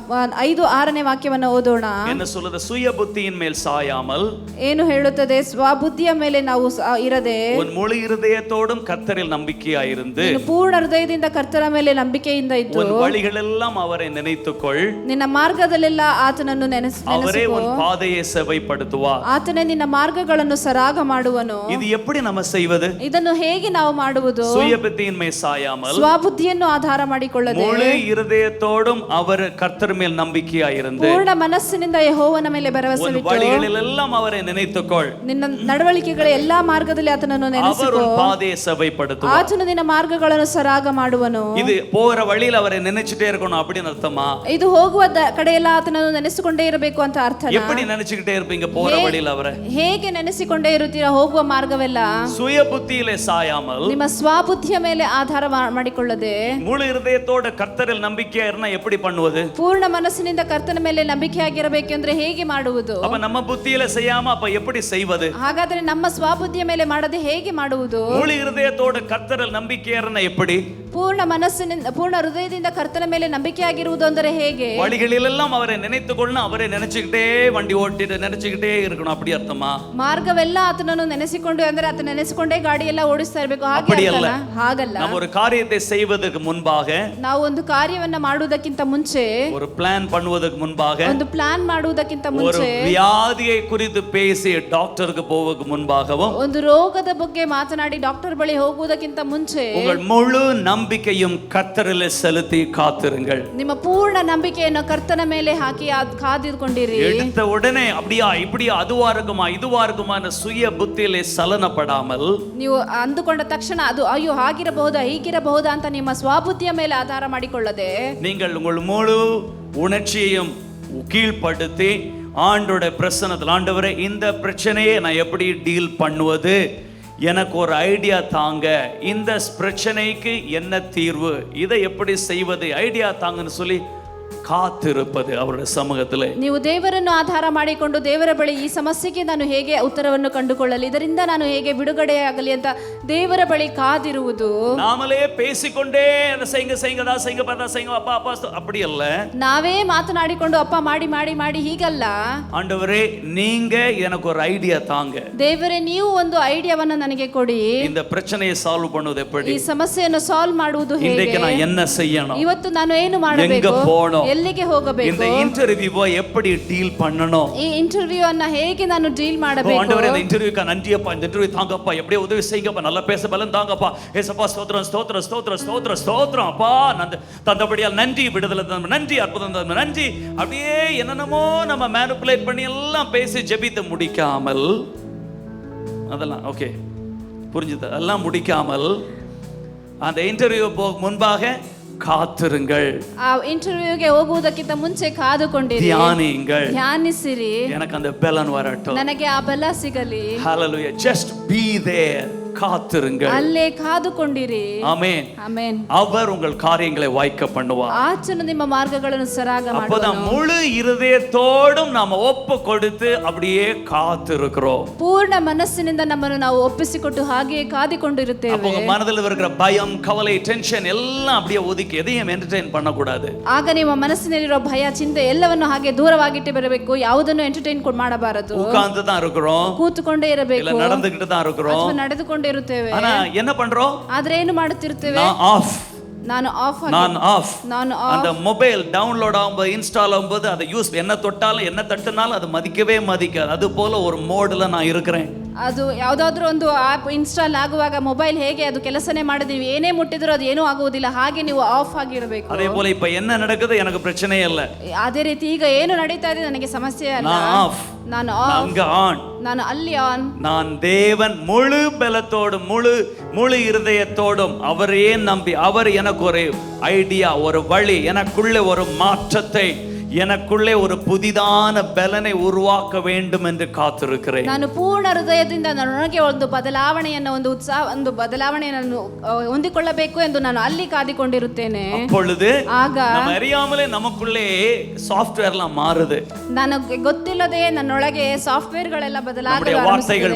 5-6ನೇ ವಾಕ್ಯವನ್ನು ಓದೋಣ. என்ன சொல்லுது? சுய புத்தியின் மேல் சாயாமல், ಏನು ಹೇಳುತ್ತದೆ? ಸ್ವಬುದ್ಧಿಯ ಮೇಲೆ ನಾವು ಇರದೆ, உன் முழு இருதயத்தோடும் கர்த்தரில் நம்பிக்கையாயிருந்து, ನೀನು ಪೂರ್ಣ ಹೃದಯದಿಂದ ಕರ್ತನ ಮೇಲೆ ನಂಬಿಕೆಯಿಂದ ಇದ್ದು, உன் வழிகளெல்லாம் அவரை நினைத்துக்கொள், ನಿನ್ನ ಮಾರ್ಗದಲ್ಲೆಲ್ಲ ಆತನನ್ನು அவரே ನೆನೆಸಿಕೊ, உன் பாதையை செவைப்படுத்துவார். ಆತನೇ ನಿನ್ನ ಮಾರ್ಗಗಳನ್ನು ಸರಾಗ ಮಾಡುವನು. இது எப்படி நம்ம செய்வது? ಇದನ್ನು ಹೇಗೆ ನಾವು ಮಾಡುವುದು? சுய புத்தியின் மேல் சாயாமல், ಸ್ವಬುದ್ಧಿಯನ್ನು ಆಧಾರ ಮಾಡಿಕೊಳ್ಳದೆ, முழு இருதயத்தோடும் அவர் கர்த்தர் மேல் நம்பிக்கையாயிருந்து, ಪೂರ್ಣ ಮನಸ್ಸಿನಿಂದ ಯೆಹೋವನ ಮೇಲೆ ಭರವಸೆ உன் ಇಟ್ಟು, வழிகளெல்லாம் அவரை நினைத்துக்கொள், ನಿನ್ನ ನಡವಳಿಕೆಗಳ ಎಲ್ಲಾ ಮಾರ್ಗದಲ್ಲಿ ಆತನನ್ನು அவர் ನೆನೆಸಿಕೊ, உன் பாதையை செவைப்படுத்துவார். ಆತನು ನಿನ್ನ ಮಾರ್ಗಗಳನ್ನು ಸರಾಗ ಮಾಡುವನು. இது போற வழியில் அவரை நினைச்சிட்டே இருக்கணும் அப்படின்னு அர்த்தமா? ಇದು ಹೋಗುವ ಕಡೆಯೆಲ್ಲ ಆತನನ್ನು ನೆನೆಸಿಕೊಂಡೇ ಇರಬೇಕು ಅಂತ ಅರ್ಥ. எப்படி நினைச்சுக்கிட்டே இருப்பீங்க போற வழியில் அவரை? ಹೇಗೆ ನೆನೆಸಿಕೊಂಡೇ ಇರುತ್ತೀರಾ ಹೋಗುವ ಮಾರ್ಗವೆಲ್ಲ? சுய புத்தியிலே சாயாமல், ನಿಮ್ಮ ಸ್ವಬುದ್ಧಿಯ ಮೇಲೆ ಆಧಾರ ಮಾಡಿಕೊಳ್ಳದೆ, முழு இருதயத்தோட கர்த்தரில் நம்பிக்கையா இருந்தா எப்படி பண்ணுவது? ಪೂರ್ಣ ಮನಸ್ಸಿನಿಂದ ಕರ್ತನ ಮೇಲೆ ನಂಬಿಕೆಯಾಗಿರಬೇಕೆಂದ್ರೆ ಹೇಗೆ ಮಾಡುವುದು? அப்ப நம்ம புத்தியில செய்யாம அப்ப எப்படி செய்வது? ಹಾಗಾದ್ರೆ ನಮ್ಮ ಸ್ವಬುದ್ಧಿಯ ಮೇಲೆ ಮಾಡದೆ ಹೇಗೆ ಮಾಡುವುದು? முழு இருதயத்தோட கர்த்தரில் நம்பிக்கையா இருந்தா எப்படி? ಪೂರ್ಣ ಮನಸ್ಸಿನಿಂದ, ಪೂರ್ಣ ಹೃದಯದಿಂದ ಕರ್ತನ ಮೇಲೆ ನಂಬಿಕೆಯಾಗಿರುವುದು ಅಂದರೆ ಹೇಗೆ? வழிகளிலெல்லாம் அவரை நினைத்துக்கொள்ளணும், அவரை நினைச்சுக்கிட்டே வண்டி ஓட்டிட்டு நினைச்சுக்கிட்டே இருக்கணும், அப்படி அர்த்தமா? ಮಾರ್ಗವೆಲ್ಲ ಆತನನ್ನು ನೆನೆಸಿಕೊಂಡು, ಅಂದ್ರೆ ಆತ ನೆನೆಸಿಕೊಂಡೇ ಗಾಡಿ ಎಲ್ಲ ಓಡಿಸ್ತಾ ಇರಬೇಕು ಹಾಗೆ அப்படி அல்ல. ಅರ್ಥನಾ? ಹಾಗಲ್ಲ. நம்ம ஒரு காரியத்தை செய்வதற்கு முன்பாக, ನಾವು ಒಂದು ಕಾರ್ಯವನ್ನ ಮಾಡುವುದಕ್ಕಿಂತ ಮುಂಚೆ, ஒரு பிளான் பண்ணுவதற்கு முன்பாக, ಒಂದು ಪ್ಲಾನ್ ಮಾಡುವುದಕ್ಕಿಂತ ஒரு ಮುಂಚೆ, வியாதியை குறித்து பேசி டாக்டருக்கு போவதற்கு முன்பாகவும், ಒಂದು ರೋಗದ ಬಗ್ಗೆ ಮಾತನಾಡಿ ಡಾಕ್ಟರ್ ಬಳಿ ಹೋಗುವುದಕ್ಕಿಂತ ಮುಂಚೆ, உங்கள் முழு நம்பிக்கையும் கர்த்தரில் செலுத்தி காத்திருங்கள். ನಿಮ್ಮ ಪೂರ್ಣ ನಂಬಿಕೆಯನ್ನು ಕರ್ತನ ಮೇಲೆ ಹಾಕಿ ಕಾದಿಕೊಂಡಿರಿ. எடுத்த உடனே அப்படியா இப்படியா அதுவா இருக்குமா சுய புத்தியிலே சலனப்படாமல், ನೀವು ಅಂದುಕೊಂಡ ತಕ್ಷಣ ಅದು ಅಯ್ಯೋ ಹಾಗಿರಬಹುದಾ ಹೀಗಿರಬಹುದಾ ಅಂತ ನಿಮ್ಮ ಸ್ವಬುದ್ಧಿಯ ಮೇಲೆ ಆಧಾರ ಮಾಡಿಕೊಳ್ಳದೆ, நீங்கள் உங்கள் முழு உணர்ச்சியையும் கீழ்ப்படுத்தி ஆண்டோட பிரசன்னத்தில், ஆண்டவரே இந்த பிரச்சனையை நான் எப்படி டீல் பண்ணுவது, எனக்கு ஒரு ஐடியா தாங்க, இந்த பிரச்சனைக்கு என்ன தீர்வு, இதை எப்படி செய்வது, ஐடியா தாங்கன்னு சொல்லி ಕಾತಿರುತ್ತದೆ ಅವರ ಸಮ್ಮುಖದಲ್ಲಿ. ನೀವು ದೇವರನ್ನು ಆಧಾರ ಮಾಡಿಕೊಂಡು ದೇವರ ಬಳಿ ಈ ಸಮಸ್ಯೆಗೆ ನಾನು ಹೇಗೆ ಉತ್ತರವನ್ನು ಕಂಡುಕೊಳ್ಳಲಿ, ಇದರಿಂದ ನಾನು ಹೇಗೆ ಬಿಡುಗಡೆಯಾಗಲಿ ಅಂತ ದೇವರ ಬಳಿ ಕಾದಿರುವುದು. ನಾಮಲೇ பேசிಕೊಂಡೇ செய்யுங்க அப்பா அப்படி அல்ல. ನಾವೇ ಮಾತನಾಡಿಕೊಂಡು ಅಪ್ಪ ಮಾಡಿ ಮಾಡಿ ಮಾಡಿ ಹೀಗಲ್ಲ. ஆண்டவரே நீங்க எனக்கு ஒரு ஐடியா தாங்க, ದೇವರೇ ನೀವು ಒಂದು ಐಡಿಯಾವನ್ನು ನನಗೆ ಕೊಡಿ, இந்த பிரச்சனையை சால்வ் பண்ணுவது எப்படி, ಈ ಸಮಸ್ಯೆಯನ್ನು ಸಾಲ್ವ್ ಮಾಡುವುದು ಹೇಗೆ, இன்றைக்கு நான் என்ன செய்யணும், ಇವತ್ತು ನಾನು ಏನು ಮಾಡಬೇಕು, ಎಲ್ಲಿಗೆ ಹೋಗಬೇಕು, இந்த இன்டர்வியூவை எப்படி டீல் பண்ணணும், ಈ ಇಂಟರ್ವ್ಯೂ ಅನ್ನ ಹೇಗೆ ನಾನು ಡೀಲ್ ಮಾಡಬೇಕು. ஆண்டவரே இந்த இன்டர்வியூக்கு நன்றியப்பா, இந்த இன்டர்வியூ தாங்கப்பா, எப்படியே உதவி செய்யுங்கப்பா, நல்லா பேச பலன் தாங்கப்பா, ஏசப்பா ஸ்தோத்திரம் ஸ்தோத்திரம் ஸ்தோத்திரம் ஸ்தோத்திரம் ஸ்தோத்திரம் அப்பா, தந்தபடியால் நன்றி, விடுதலை நன்றி, அற்புதம் நன்றி, அப்படியே என்னென்னமோ நம்ம மேனிபுலேட் பண்ணி எல்லாம் பேசி ஜெபித்து முடிக்காமல், அதெல்லாம் ஓகே புரிஞ்சுது, எல்லாம் முடிக்காமல் அந்த இன்டர்வியூ முன்பாக ಕಾತಿರುಂಗಳ್. ಆ ಇಂಟರ್ವ್ಯೂಗೆ ಹೋಗುವುದಕ್ಕಿಂತ ಮುಂಚೆ ಕಾದುಕೊಂಡಿರಿ, ಧ್ಯಾನಿಸಿರಿ, எனக்கு அந்த பலன் வரட்டும், ನನಗೆ ಆ ಬಲ ಸಿಗಲಿ. Hallelujah. Just be there. காத்திருங்கள், ಅಲ್ಲೇ ಕಾದುಕೊಂಡಿರಿ. Amen, amen. அவர் உங்கள் காரியங்களை வாய்க்க பண்ணுவார். ಆತನು ನಿಮ್ಮ ಮಾರ್ಗಗಳನ್ನು ಸರಾಗ ಮಾಡುವನು. அப்பதான் முழு இருதயத்தோடும் நாம ஒப்பு கொடுத்து அப்படியே காத்திருக்கிறோம். ಪೂರ್ಣ ಮನಸ್ಸಿನಿಂದ ನಮ್ಮನ್ನು ನಾವು ಒಪ್ಪಿಸಿಕೊಟ್ಟು ಹಾಗೆ ಕಾದಿಕೊಂಡಿರುತ್ತೇವೆ. அப்போ உங்க மனதில் இருக்கிற பயம், கவலை, டென்ஷன் எல்லாம் அப்படியே ஒதுக்கி எதையும் ಎಂಟರ್ಟೈನ್ பண்ணக்கூடாது. ಆಗ ನಿಮ್ಮ ಮನಸ್ಸಿನಲ್ಲಿರೋ ಭಯ, ಚಿಂತೆ ಎಲ್ಲವನ್ನು ಹಾಗೆ ದೂರವಾಗಿಟ್ಟು ಬರಬೇಕು. ಯಾವುದನ್ನು ಎಂಟರ್ಟೈನ್ ಮಾಡಬಾರದು. உட்கார்ந்து தான் இருக்கிறோம், ಕೂತುಕೊಂಡೇ ಇರಬೇಕು, இல்ல நடந்துக்கிட்டு தான் இருக்கிறோம், ನಡೆದುಕೊಂಡೇ ಇರುತ್ತೇವೆ. ஆனா என்ன பண்றோம், ಆದ್ರೆ ಏನು ಮಾಡುತ್ತಿರುತ್ತೇವೆ, ನಾನು ಆಫ್ அந்த மொபைல் டவுன்லோட் ஆகும்போது, இன்ஸ்டால் ஆகும்போது அதை யூஸ் என்ன தொட்டாலும் என்ன தட்டினாலும் அது மதிக்கவே மதிக்காது. அது போல ஒரு மோட்ல நான் இருக்கிறேன். ಅದು ಯಾವುದಾದ್ರೂ ಒಂದು ಆಪ್ ಇನ್ಸ್ಟಾಲ್ ಆಗುವಾಗ ಮೊಬೈಲ್ ಹೇಗೆ ಅದು ಕೆಲಸನೇ ಮಾಡಿದೀವಿ, ಏನೇ ಮುಟ್ಟಿದ್ರು ಅದು ಏನೂ ಆಗುವುದಿಲ್ಲ, ಹಾಗೆ ನೀವು ಆಫ್ ಆಗಿರಬೇಕು. அதே போல இப்ப என்ன நடக்குது எனக்கு பிரச்சனையே இல்ல. ಅದೇ ರೀತಿ ಈಗ ಏನು ನಡೀತಾ ಇದೆ ನನಗೆ ಸಮಸ್ಯೆ ಅಲ್ಲ, ನಾನು ಆನ್, ನಾನು ಅಲ್ಲಿ ಆನ್. நான் தேவன் முழு பலத்தோடும் முழு இருதயத்தோடும் அவரையே நம்பி, அவர் எனக்கு ஒரு ஐடியா, ஒரு வழி, எனக்குள்ளே ஒரு மாற்றத்தை, எனக்குள்ளே ஒரு புதிதான பலனை உருவாக்க வேண்டும் என்று ಕಾತಿರುக்கிறேன். ನಾನು ಪೂರ್ಣ ಹೃದಯದಿಂದ ನನಗೆ ಒಂದು ಬದಲಾವಣೆಯನ್ನು, ಒಂದು ಉತ್ಸಾಹ, ಒಂದು ಬದಲಾವಣೆಯನ್ನು ಹೊಂದಿಕೊಳ್ಳಬೇಕು ಎಂದು ನಾನು ಅಲ್ಲಿ ಕಾದಿಕೊಂಡಿರುತ್ತೇನೆ. அப்பொழுது ಆಗ நம்ம அறியாமலே நமக்குள்ளே ಸಾಫ್ಟ್ವೇರ್லாம் மாறுது. ನನಗೆ ಗೊತ್ತಿಲ್ಲದೆ ನನ್ನೊಳಗೆ ಸಾಫ್ಟ್ವೇರ್ಗಳೆಲ್ಲ ಬದಲಾಗುತ್ತವೆ,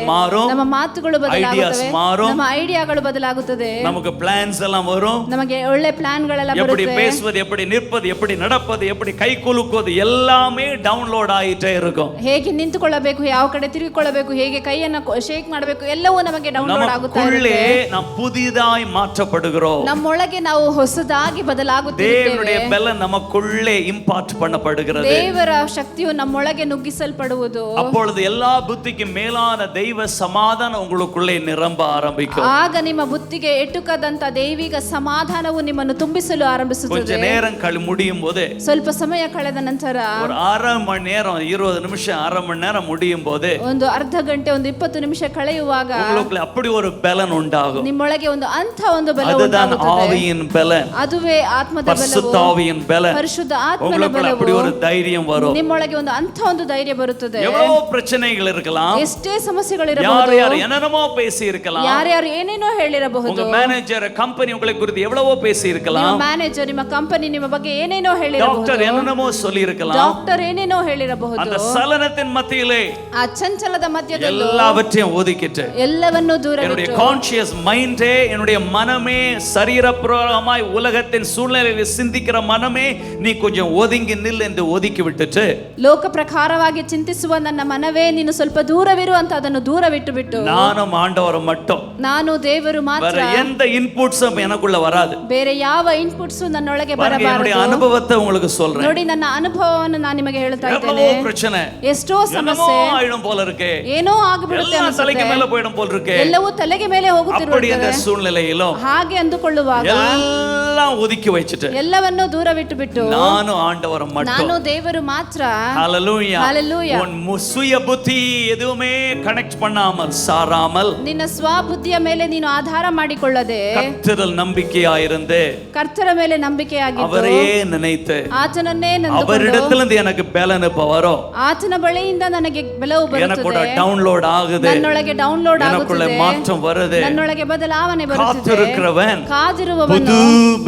ನಮ್ಮ ಮಾತುಗಳು ಬದಲಾಗುತ್ತವೆ, ನಮ್ಮ ಐಡಿಯಾಗಳು ಬದಲಾಗುತ್ತದೆ, நமக்கு பிளான்ஸ் எல்லாம் வரும், ನಮಗೆ ಒಳ್ಳೆ ಪ್ಲಾನ್ಗಳೆಲ್ಲ ಬರುತ್ತೆ, எப்படி பேசுவது, எப்படி நிற்பது, எப்படி நடப்பது, எப்படி கைகுலுக்குவது எல்லாமே ಡೌನ್ಲೋಡ್ ಆಯಿತೇ இருக்கும். ಹೇಗೆ ನಿಂತುಕೊಳ್ಳಬೇಕು, ಯಾವ ಕಡೆ ತಿರುಗಿಕೊಳ್ಳಬೇಕು, ಹೇಗೆ ಕೈಯನ್ನು ಶೇಕ್ ಮಾಡಬೇಕು, ಎಲ್ಲವೂ ನಮಗೆ ಡೌನ್ಲೋಡ್ ಆಗುತ್ತಾ ಇರುತ್ತೆ. நாம் புதிதாய் மாற்றப்படுகிறோம், ನಮ್ಮೊಳಗೆ ನಾವು ಹೊಸದಾಗಿ ಬದಲಾಗುತ್ತೇವೆ. தேவனுடைய பலன் நமக்குள்ளே ಇಂಪಾರ್ಟ್ பண்ணப்படுகிறது, ದೇವರ ಶಕ್ತಿಯು ನಮ್ಮೊಳಗೆ ನುಗ್ಗಿಸಲ್ಪಡುವುದು. அப்பொழுது எல்லா புத்திக்கும் மேலான தெய்வ சமாதானம் உங்களுக்குள்ளே நிரம்ப ஆரம்பிக்கும். ಆಗ ನಿಮ್ಮ ಬುದ್ಧಿಗೆ ಎಟುಕದಂತ ದೈವಿಕ ಸಮಾಧಾನವು ನಿಮ್ಮನ್ನು ತುಂಬಿಸಲು ಆರಂಭಿಸುತ್ತದೆ. கொஞ்ச நேரம் முடியும் போது, ಸ್ವಲ್ಪ ಸಮಯ ಕಳೆದ ನಂತರ, ஒரு அரை மணி நேரம், 20 நிமிஷம், அரை மணி நேரம் முடியும் போது, ಒಂದು ಅರ್ಧ ಗಂಟೆ, ಒಂದು 20 ನಿಮಿಷ ಕಳೆಯುವಾಗ உங்களுக்குள்ள அப்படி ஒரு பலன் உண்டாகும். ನಿಮ್ಮೊಳಗೆ ಒಂದು ಅಂಥ ಒಂದು ಬಲ அதுதான் ಉಂಟಾಗುತ್ತದೆ. ஆவியின் பலன், ಅದುವೇ ಆತ್ಮದ ಬಲವು, பரிசுத்த ஆவியின் பலன். ಪರಿಶುದ್ಧ ಆತ್ಮನ உங்களுக்குள்ள அப்படி ஒரு ಬಲವು, தைரியம் வரும். ನಿಮ್ಮೊಳಗೆ ಒಂದು ಅಂಥ ಒಂದು ಧೈರ್ಯ ಬರುತ್ತದೆ. எவ்வளவு பிரச்சனைகள் இருக்கலாம், ಎಷ್ಟೇ ಸಮಸ್ಯೆಗಳಿರಬಹುದು, யார் என்னென்னமோ பேசி இருக்கலாம், ಯಾರ್ಯಾರು ಏನೇನೋ ಹೇಳಿರಬಹುದು, உங்க மேனேஜர் கம்பெனி உங்களை குறித்து எவ்வளவோ பேசி இருக்கலாம், ಮ್ಯಾನೇಜರ್ ನಿಮ್ಮ ಕಂಪನಿ ನಿಮ್ಮ ಬಗ್ಗೆ ಏನೇನೋ ಹೇಳಿರಬಹುದು, டாக்டர் என்னென்னமோ சொல்லி இருக்கலாம், ಡಾಕ್ಟರ್ ಏನೇನೋ ಹೇಳಿರಬಹುದು. அந்த சலனத்தின் மத்தியிலே, ಆ ಚಂಚಲದ ಮಧ್ಯದಲ್ಲಿ எல்லாவற்றையும் ஒதுக்கிட்டு, ಎಲ್ಲವನ್ನೂ ದೂರವಿಟ್ಟು, என்னுடைய கான்ஷியஸ் மைண்டே, என்னுடைய மனமே, சரீரப்பிரகாரமாய் உலகத்தின் சூழ்நிலையில் சிந்திக்கிற மனமே, நீ கொஞ்சம் ஒதுங்கி நில் என்று ஒதுக்கி விட்டுட்டு, ಲೋಕ ಪ್ರಕಾರವಾಗಿ ಚಿಂತಿಸುವ ನನ್ನ ಮನವೇ ನೀನು ಸ್ವಲ್ಪ ದೂರವಿರು ಅಂತ ಅದನ್ನು ದೂರವಿಟ್ಟು ಬಿಟ್ಟು, நானும் ஆண்டவரும் மட்டும், ನಾನು ದೇವರು ಮಾತ್ರ, வேற எந்த இன்புட்ஸும் எனக்குள்ள வராது. ಬೇರೆ ಯಾವ ಇನ್ಪುಟ್ಸ್ ನನ್ನೊಳಗೆ என்னுடைய ಬರಬಾರದು. அனுபவத்தை உங்களுக்கு சொல்றேன். ನೋಡಿ ನನ್ನ ಅನುಭವವನ್ನು ನಾನು ನಿಮಗೆ ಹೇಳ್ತಾ ಇದ್ದೇನೆ. எவ்வளவோ பிரச்சனை, ಎಷ್ಟೋ என்னமோ ಸಮಸ್ಯೆ, ஆயிடும் போல இருக்கு, ಏನೋ ಆಗಿಬಿಡುತ್ತೆ எல்லாம் தலைக்கு ಅನ್ಸುತ್ತೆ. மேல போயிடும் போல இருக்கு. ಎಲ್ಲವೂ ತಲೆಗೆ ಮೇಲೆ அப்படி ಹೋಗುತ್ತಿರುತ್ತದೆ. அந்த சூழ்நிலையிலும் ಹಾಗೆ ಅಂದುಕೊಳ್ಳುವಾಗ எல்லாம் ஒதுக்கி வச்சிட்டு ಎಲ್ಲವನ್ನೂ ದೂರ ಬಿಟ್ಟು ಬಿಟ್ಟು நானும் ஆண்டவரை மட்டும், ನಾನು ದೇವರು ಮಾತ್ರ, ஹalleluya, Hallelujah. உன் சுய புத்தி எதுவுமே கனெக்ட் பண்ணாமல் சாராமல் ನಿನ್ನ ಸ್ವಬುದ್ಧಿಯ ಮೇಲೆ ನೀನು ಆಧಾರ ಮಾಡಿಕೊಳ್ಳದೆ கர்த்தரில் நம்பிக்கையாயிருந்து ಕರ್ತರ ಮೇಲೆ ನಂಬಿಕೆಯಾಗಿದ್ದು அவரே நினைத்து ಆತನನ್ನೇ ನಂಬಿಕೊಂಡು அவரிடத்திலிருந்து எனக்கு பலன் இப்ப வரும், ಆತನ ಬಳಿಯಿಂದ ನನಗೆ ಬೆಳವು எனக்குள்ள ಬರುತ್ತದೆ, டவுன்லೋಡ್ ஆகுது, ನನ್ನೊಳಗೆ ಡೌನ್ಲೋಡ್ எனக்குள்ள ಆಗುತ್ತದೆ, மாற்றம் வருது. ನನ್ನೊಳಗೆ ಬದಲಾವಣೆ ಬರುತ್ತದೆ. காத்திருக்கிறவன் ಕಾದಿರುವವನು புது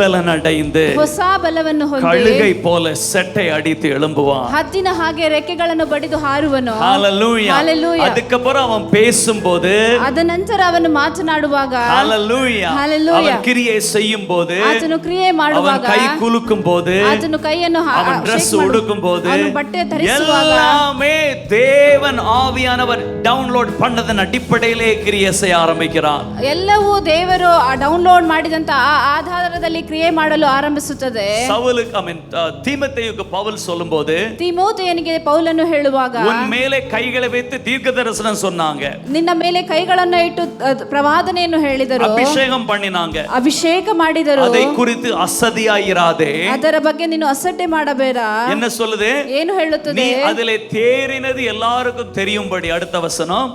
பலன் அடைந்து ಹೊಸ ಬಲವನ್ನು ಹೊಂದಿ கழுகை போல செட்டை அடித்து எழும்புவான். ಹದ್ದಿನ ಹಾಗೆ ರೆಕ್ಕೆಗಳನ್ನು ಬಡಿದು ಹಾರುವನು. ஹalleluya. Hallelujah. அதுக்கப்புறம் அவன் பேசும்போது, ಅದ ನಂತರ ಅವನು ಮಾತನಾಡುವಾಗ, ஹalleluya, Hallelujah. அவன் கிரியை செய்யும் போது, ಆತನು ಕ್ರಿಯೆ அவன் ಮಾಡುವಾಗ, கை குலுக்கும் போது, ಆತನು ಕೈಯನ್ನು அவன் Dress உடுக்கும் போது, ಅವನು ಬಟ್ಟೆ ಧರಿಸುವಾಗ எல்லாமே தேவன் ஆவியானவர் டவுன்லோட் பண்ணதன் அடிப்படையிலே கிரியை செய்ய ஆரம்பிக்கிறார். ಎಲ್ಲವೂ ದೇವರು ಡೌನ್ಲೋಡ್ ಮಾಡಿದಂತ ಆ ಆಧಾರದಲ್ಲಿ ಕ್ರಿಯೆ ಮಾಡಲು ಆರಂಭಿಸುತ್ತದೆ. சவுலுக்கு தீமோத்தேயுக்கு பவுல் சொல்லும்போது, ತಿಮೋಥೆಯನಿಗೆ ಪೌಲನು ಹೇಳುವಾಗ, உன் மேலே கைகளை வைத்து தீர்க்க தரிசனம் சொன்னாங்க, ನಿನ್ನ ಮೇಲೆ ಕೈಗಳನ್ನು ಇಟ್ಟು ಪ್ರವಾದನೆಯನ್ನು ಹೇಳಿದರು, அபிஷேகம் பண்ணினாங்க. ಅಭಿಷೇಕ ಮಾಡಿದರು. அதை குறித்து அசதியாயிராதே. ಅದರ ಬಗ್ಗೆ ನೀನು ಅಸಡ್ಡೆ ಮಾಡಬೇಡ. என்ன சொல்லுது? ಏನು ಹೇಳುತ್ತದೆ? நீ அதிலே தேறினது எல்லாருக்கும் தெரியும்படி. அடுத்த வசனம்,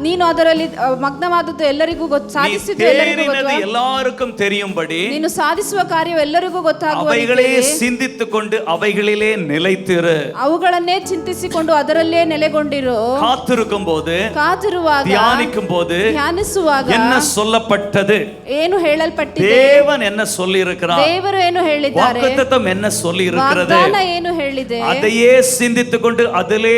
ನೀನು ಅದರಲ್ಲಿ ಮಗ್ನವಾದದ್ದು ಎಲ್ಲರಿಗೂ ಸಾಧಿಸಿದ್ದು தேறினது எல்லாருக்கும் தெரியும்படி ನೀನು ಸಾಧಿಸುವ ಕಾರ್ಯವು ಎಲ್ಲರಿಗೂ ಗೊತ್ತಾಗುವ அவைகளே சிந்தித்துக் கொண்டு அவைகளிலே நிலைத்திரு. ಅವುಗಳನ್ನೇ ಚಿಂತಿಸಿಕೊಂಡು ಅದರಲ್ಲೇ ನೆಲೆಗೊಂಡಿರು. காத்திருக்கும் போது, ಕಾದಿರುವಾಗ, தியானிக்கும் போது ಧ್ಯಾನಿಸುವಾಗ என்ன சொல்லப்பட்டது, ಏನು ಹೇಳಲ್ಪಟ್ಟಿದೆ, தேவன் என்ன சொல்லி இருக்கிறார், ದೇವರು ಏನು ಹೇಳಿದ್ದಾರೆ, வாக்குத்தத்தம் என்ன சொல்லி இருக்கிறது, ವಾಗ್ದಾನ ಏನು ಹೇಳಿದೆ, அதையே சிந்தித்துக் கொண்டு அதிலே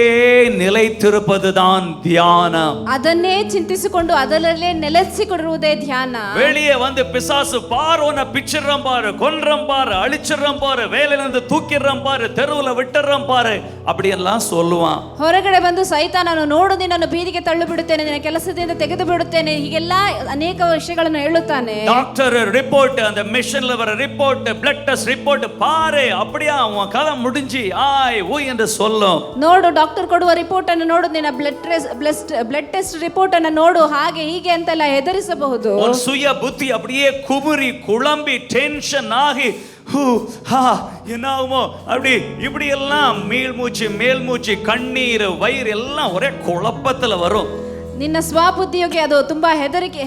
நிலைத்திருப்பதுதான் தியானம். ಅದನ್ನೇ ಚಿಂತಿಸಿಕೊಂಡು ಅದರಲ್ಲೇ ನೆಲೆಸಿಕೊಂಡಿರುವುದೇ ಧ್ಯಾನ. வெளியே வந்து பிசாசு பார், உன்னை பிச்சிடுறோம் பாரு, கொல்றோம் பாரு, அழிச்சிடுறோம் பாரு, வேலையில இருந்து தூக்கிடுறோம் பாரு, தெருவுல விட்டுறோம் பாரு, அப்படி எல்லாம் சொல்லுவான். ಹೊರಗಡೆ ಬಂದು ಸೈತಾನನು ನೋಡು ನಿನ್ನನ್ನು ಬೀದಿಗೆ ತಳ್ಳಿ ಬಿಡುತ್ತೇನೆ, ನಿನ್ನ ಕೆಲಸದಿಂದ ತೆಗೆದು ಬಿಡುತ್ತೇನೆ, ಹೀಗೆಲ್ಲ ಅನೇಕ ವಿಷಯಗಳನ್ನು ಹೇಳುತ್ತಾನೆ. டாக்டர் ரிப்போர்ட், அந்த மிஷன்ல வர ரிப்போர்ட், பிளட் டெஸ்ட் ரிப்போர்ட் பாரு, அப்படியே அவன் கதை முடிஞ்சு ஆய் ஊ என்று சொல்லும். ನೋಡು, ಡಾಕ್ಟರ್ ಕೊಡುವ ರಿಪೋರ್ಟ್ ಅನ್ನು ನೋಡು, ನಿನ್ನ ಬ್ಲಡ್ ಟೆಸ್ಟ್ ರಿಪೋರ್ಟ್ ಅನ್ನು ನೋಡು, ಹಾಗೆ ಹೀಗೆ ಅಂತೆಲ್ಲ ಹೆದರಿಸಬಹುದು. ஒரு சுய புத்தி அப்படியே குமுறி குழம்பி டென்ஷன் ஆகி என்ன ஆகுமோ அப்படி இப்படி எல்லாம் மேல் மூச்சு கண்ணீர் வயிறு எல்லாம் ஒரே குழப்பத்துல வரும். ನಿನ್ನ ಸ್ವಬುದ್ಧಿಯೋಗಿ ಅದು ತುಂಬಾ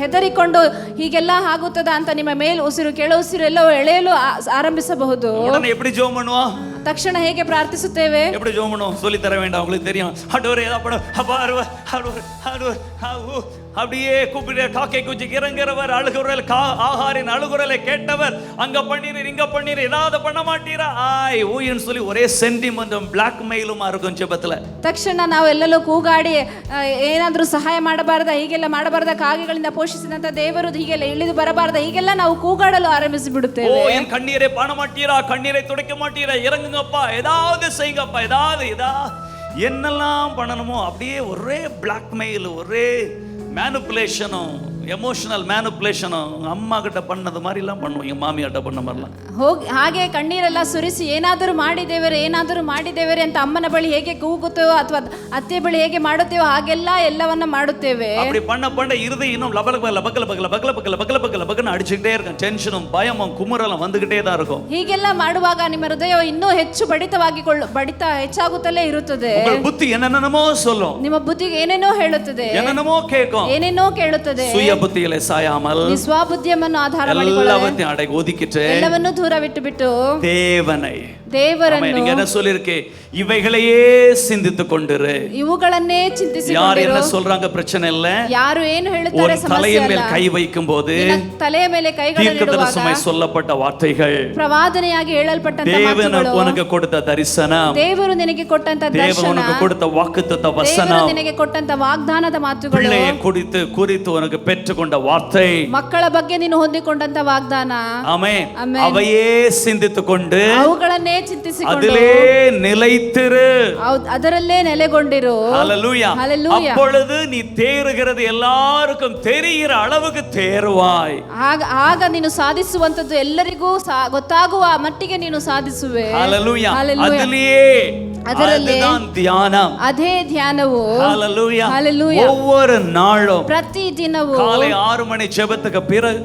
ಹೆದರಿಕೊಂಡು ಹೀಗೆಲ್ಲ ಆಗುತ್ತದ ಅಂತ ನಿಮ್ಮ ಮೇಲ್ ಉಸಿರು ಕೆಳ ಉಸಿರು ಎಲ್ಲವೂ ಎಳೆಯಲು ಆರಂಭಿಸಬಹುದು. உடனே எப்படி ஜெபம் பண்ணுவோம்? ತಕ್ಷಣ ಹೇಗೆ ಪ್ರಾರ್ಥಿಸುತ್ತೇವೆ? எப்படி ஜெபம் பண்ணுவோம் சொல்லி தர வேண்டாம், உங்களுக்கு தெரியும். ஆண்டவரே ஏதா படம் அப்படியே கூப்பிட்டு காக்கை குஞ்சுக்கு இறங்குறவர், அழுகுறல் ஆகாரின் அழுகுறலை கேட்டவர், அங்க பண்ணிரு இங்க பண்ணிரு, ஏதாவது பண்ண மாட்டீரா ஆய் ஊன்னு சொல்லி ஒரே சென்டிமெண்ட்டும் பிளாக் மெயிலுமா இருக்கும் ஜெபத்துல. ತಕ್ಷಣ ನಾವು ಎಲ್ಲೆಲ್ಲೋ ಕೂಗಾಡಿ ಏನಾದ್ರೂ ಸಹಾಯ ಮಾಡಬಾರ್ದ, ಹೀಗೆಲ್ಲ ಮಾಡಬಾರ್ದ, ಕಾಗೆಗಳಿಂದ ಪೋಷಿಸಿದಂತ ದೇವರು ಹೀಗೆಲ್ಲ ಇಳಿದು ಬರಬಾರ್ದ, ಹೀಗೆಲ್ಲ ನಾವು ಕೂಗಾಡಲು ಆರಂಭಿಸಿ ಬಿಡುತ್ತೇವೆ. ஓ என் கண்ணீரை பாண மாட்டீரா, கண்ணீரை துடைக்க மாட்டீரா, இறங்குங்கப்பா, ஏதாவது செய்யுங்கப்பா, ஏதாவது என்னெல்லாம் பண்ணணுமோ அப்படியே ஒரே பிளாக்மெயில், ஒரே மேனிப்புலேஷனும், எமோஷனல் மேனிப்புலேஷனும். அம்மா கிட்ட பண்ணது மாதிரி எல்லாம் பண்ணுவோம், எங்க மாமியார்ட்ட பண்ண மாதிரிலாம். ಹಾಗೆ ಕಣ್ಣೀರೆಲ್ಲ ಸುರಿಸಿ ಏನಾದರೂ ಮಾಡಿದೇವರೇ ಅಂತ ಅಮ್ಮನ ಬಳಿ ಹೇಗೆ ಕೂಗುತ್ತೇವೋ ಅಥವಾ ಅತ್ತೆ ಬಳಿ ಹೇಗೆ ಮಾಡುತ್ತೇವೋ ಹಾಗೆಲ್ಲ ಎಲ್ಲವನ್ನ ಮಾಡುತ್ತೇವೆ. அப்படி பண்ண இருதயம் இன்னும் பக்கல அடிச்சுக்கிட்டே இருக்கும். டென்ஷனும் பயமும் குமுறலும் வந்துகிட்டே தான் இருக்கும். ಹೀಗೆಲ್ಲ ಮಾಡುವಾಗ ನಿಮ್ಮ ಹೃದಯ ಇನ್ನೂ ಹೆಚ್ಚು ಬಡಿತ ಹೆಚ್ಚಾಗುತ್ತಲೇ ಇರುತ್ತದೆ. உங்கள் புத்தி என்னென்னமோ சொல்லும், ನಿಮ್ಮ ಬುದ್ಧಿಗೆ ಏನೇನೋ ಹೇಳುತ್ತದೆ, என்னென்னமோ கேட்கும், ಏನೇನೋ ಕೇಳುತ್ತದೆ. சுய புத்தியிலே சாயாமல் ಸ್ವಬುದ್ಧಿಯನ್ನು ಆಧಾರ எல்லாவற்றையும் அடை ஒதுக்கிட்டு ಎಲ್ಲವನ್ನೂ ದೂರ ಬಿಟ್ಟು தேவரನ್ನು நீங்க என்ன சொல்லிருக்கே, இவைகளையே சிந்தித்துக் கொண்டிரு. ಇವುಗಳನ್ನೇ ಚಿಂತಿಸಿಕೊಂಡಿರು. யார் என்ன சொல்றாங்க பிரச்சனை இல்ல, ಯಾರು ಏನು ಹೇಳುತ್ತಾರೆ ಸಮಸ್ಯೆ தலையின் ಇಲ್ಲ. மேல் கை வைக்கும் போது ತಲೆಯ ಮೇಲೆ ಕೈಗಳನ್ನು ಇಡುವಾಗ சொல்லப்பட்ட வார்த்தைகள், ಪ್ರವಾದನೆಯಾಗಿ ಹೇಳಲ್ಪಟ್ಟಂತ தேவன் ಮಾತುಗಳು, உனக்கு கொடுத்த தரிசனம், ದೇವರು ನಿನಗೆ ಕೊಟ್ಟಂತ தேவன் ದರ್ಶನ, உனக்கு கொடுத்த வாக்குத்தத்த ದೇವರು வசனம், ನಿನಗೆ ಕೊಟ್ಟಂತ ವಾಗ್ದಾನದ ಮಾತುಗಳು, பிள்ளையை குறித்து உனக்கு பெற்றுக்கொண்ட வார்த்தை, ಮಕ್ಕಳ ಬಗ್ಗೆ ನೀನು ಹೊಂದಿಕೊಂಡಂತ ವಾಗ್ದಾನ, ஆமென், அவையே சிந்தித்துக் கொண்டு ಅವುಗಳನ್ನೇ ಚಿಂತಿಸಿಕೊಂಡು அதிலே நிலைத்திரு. ಅದರಲ್ಲೇ ನೆಲೆಗೊಂಡಿರು. ஹalleluya. Hallelujah. அப்பொழுது நீ தேறுகிறது எல்லாருக்கும் தெரிகிற அளவுக்கு தேறுவாய். ಆಗ ನೀನು ಸಾಧಿಸುವಂತದ್ದು ಎಲ್ಲರಿಗೂ ಗೊತ್ತಾಗುವ ಮಟ್ಟಿಗೆ ನೀನು ಸಾಧಿಸುವೆ. ஹalleluya. Hallelujah. ಅದರಲ್ಲೇ அதுதான் தியானம். ಅದೇ ಧ್ಯಾನವು. ஹalleluya. Hallelujah. ஒவ்வொரு நாளும் ಪ್ರತಿ ದಿನವೂ காலை 6 மணி ஜெபத்துக்கு பிறகு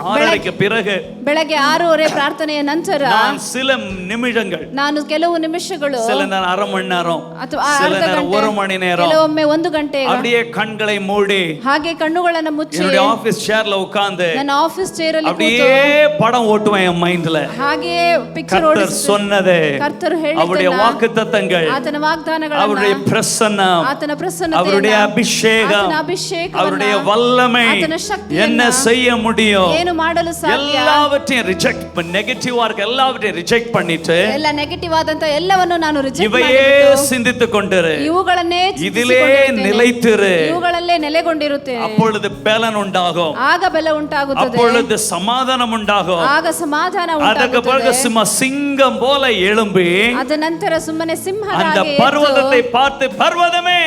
6:30க்கு பிறகு ಬೆಳಗ್ಗೆ 6:30 ಪ್ರಾರ್ಥನೆಯ ನಂತರ நான் சில நிமிடங்கள், ನಾನು ಕೆಲವು ನಿಮಿಷಗಳು, சில நேரம் அரை மணி நேரம், ಅಥವಾ சில ಅರ್ಧ நேரம் ಗಂಟೆ, 1 மணி நேரம், ಕೆಲವೊಮ್ಮೆ 1 ಗಂಟೆ அப்படியே கண்களை மூடி ಹಾಗೆ ಕಣ್ಣುಗಳನ್ನು ಮುಚ್ಚಿ என்னுடைய ஆபீஸ் சேர்ல உட்கார்ந்து ನನ್ನ ಆಫೀಸ್ ಚೇರ್ ಅಲ್ಲಿ அப்படியே படம் ஓட்டுவேன் என் மைண்ட்ல. ಹಾಗೆ ಪಿಕ್ಚರ್ கர்த்தர் சொன்னது, ಕರ್ತರು அவருடைய ಹೇಳಿದ್ದನ್ನ, வாக்குத்தத்தங்கள், ಆತನ ವಾಗ್ದಾನಗಳನ್ನು, அவருடைய பிரசன்னம், ಆತನ ಪ್ರಸನ್ನತೆ, அவருடைய அபிஷேகம், ಆತನ ಅಭಿಷೇಕ, அவருடைய வல்லமை ಆತನ ಶಕ್ತಿಯನ್ನು என்ன செய்ய முடியும், ಏನು ಮಾಡಲು ಸಾಧ್ಯ, எல்லாவற்றையும் ரிஜெக்ட் பண்ணி, நெகட்டிவா இருக்க எல்லாவற்றையும் ரிஜெக்ட் பண்ணிட்டு ಎಲ್ಲ ನೆಗೆಟಿವ್ ಆದಂತ ಎಲ್ಲವನ್ನು ನಾನು ರಿಜೆಕ್ಟ್ இவையே ಮಾಡಿಬಿಟ್ಟು சிந்தித்துக் கொண்டிரு, ಇವುಗಳನ್ನೇ இதிலே ಚಿಂತಿಸಿಕೊಂಡಿರುತ್ತೇನೆ, நிலைத்திரு. ಇವುಗಳಲ್ಲೇ ನೆಲೆಗೊಂಡಿರುತ್ತೇನೆ. அப்பொழுது பலன் உண்டாகும், ಆಗ ಬಲ ಉಂಟಾಗುತ್ತದೆ, அப்பொழுது சமாதானம் உண்டாகும். ಆಗ ಸಮಾಧಾನ ಅದಕ್ಕೆ பிறகு சிங்கம் போல எழும்பி ಅದ ನಂತರ ಸುಮ್ಮನೆ அந்த ಸಿಂಹರಾಗಿ பர்வதத்தை பார்த்து, பர்வதமே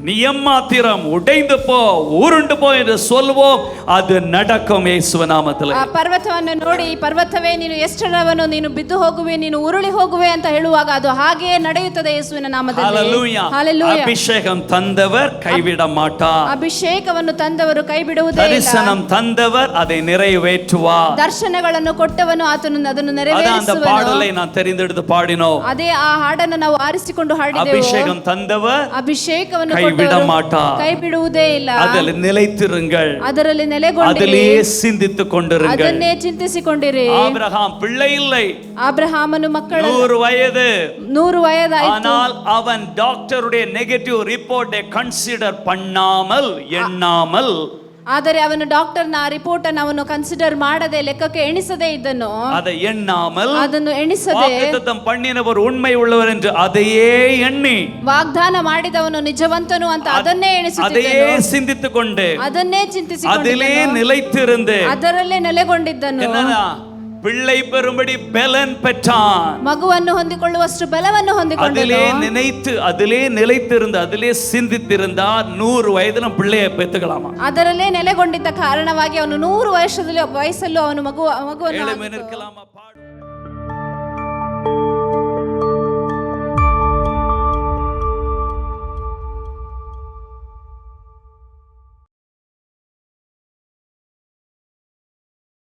நீ எம்மாத்திரம் உடைந்து போ, உருண்டு போ என்று சொல்வோம். அது நடக்கும் இயேசு நாமத்தில். ಆ ಪರ್ವತವನ್ನು ನೋಡಿ, ಪರ್ವತವೇ ನೀನು ಎಷ್ಟರವನು, ನೀನು ಬಿದ್ದು ಹೋಗುವೆ, ನೀನು ಉರುಳಿ ಹೋಗುವೆ ಅಂತ ಹೇಳುವಾಗ ಅದು ಹಾಗೆ ನಡೆಯುತ್ತದೆ ಯೇಸುವಿನ ನಾಮದಲ್ಲಿ. ஹalleluya. Hallelujah. அபிஷேகம் தந்தவர் கைவிட மாட்டார். ಅಭಿಷೇಕವನ್ನು ತಂದವರು ಕೈ ಬಿಡುವುದೇ ಇಲ್ಲ. தரிசனம் தந்தவர் அதை நிறைவேற்றுவார். ದರ್ಶನಗಳನ್ನು ಕೊಟ್ಟವನು ಆತನು ಅದನ್ನು அந்த ನೆರವೇರಿಸುವನು. பாடலை நான் தெரிந்தெடுத்து பாடினோம். ಅದೇ ಆ ಹಾಡನ್ನು ನಾವು ಆರಿಸಿಕೊಂಡು ಹಾಡಿದೆವು. அபிஷேகம் தந்தவர் ಅಭಿಷೇಕವನ್ನು கைவிட மாட்டார். ಕೈ ಬಿಡುವುದೇ ಇಲ್ಲ. அதில் நிலைத்திருங்கள், ಅದರಲ್ಲಿ ನೆಲೆಗೊಂಡಿರಿ, அதிலே சிந்தித்துக் கொண்டிருங்கள். ಅದನ್ನೇ ಚಿಂತಿಸಿಕೊಂಡಿರಿ. ஆபிரகாம் பிள்ளை இல்லை, ಅಬ್ರಹಾಮನು ಮಕ್ಕಳು 100 வயது, 100 ವಯದಾಯಿತು. ஆனால் அவன் டாக்டருடைய நெகட்டிவ் ரிப்போர்ட்டை கன்சிடர் பண்ணாமல் எண்ணாமல், ಆದರೆ ಅವನು ಡಾಕ್ಟರ್ನ ರಿಪೋರ್ಟ್ ಅನ್ನು ಅವನು ಕನ್ಸಿಡರ್ ಮಾಡದೆ, ಲೆಕ್ಕಕ್ಕೆ ಎಣಿಸದೇ ಇದ್ದನು, அதை எண்ணாமல், ಅದನ್ನು ಎಣಿಸದೆ, வாக்குத்தத்தம் பண்ணினவர் உண்மை உள்ளவர் என்று அதையே எண்ணி, ವಾಗ್ದಾನ ಮಾಡಿದವನು ನಿಜವಂತನು ಅಂತ ಅದನ್ನೇ அதையே ಎಣಿಸುತ್ತಿದ್ದನು, சிந்தித்துக் கொண்டு, ಅದನ್ನೇ அதிலே ಚಿಂತಿಸಿಕೊಂಡಿದ್ದನು, நிலைத்திருந்து ಅದರಲ್ಲೇ ನೆಲೆಗೊಂಡಿದ್ದನು. என்னன்னா பிள்ளை பெறும்படி பலன் பெற்றான். ಮಗುವನ್ನು ಹೊಂದಿಕೊಳ್ಳುವಷ್ಟು ಬಲವನ್ನು ಹೊಂದಿಕೊಂಡನು. அதிலே நிலைத்திருந்து அதிலே சிந்தித்திருந்தார் 100 வயதிலும் பிள்ளையை பெற்றுக்கலாமா? ಅದರಲ್ಲೇ ನೆಲೆಗೊಂಡಿದ್ದ ಕಾರಣವಾಗಿ ಅವನು 100 ವಯಸ್ಸಲ್ಲೂ ಅವನು ಮಗುವನ್ನು இருக்கலாமா?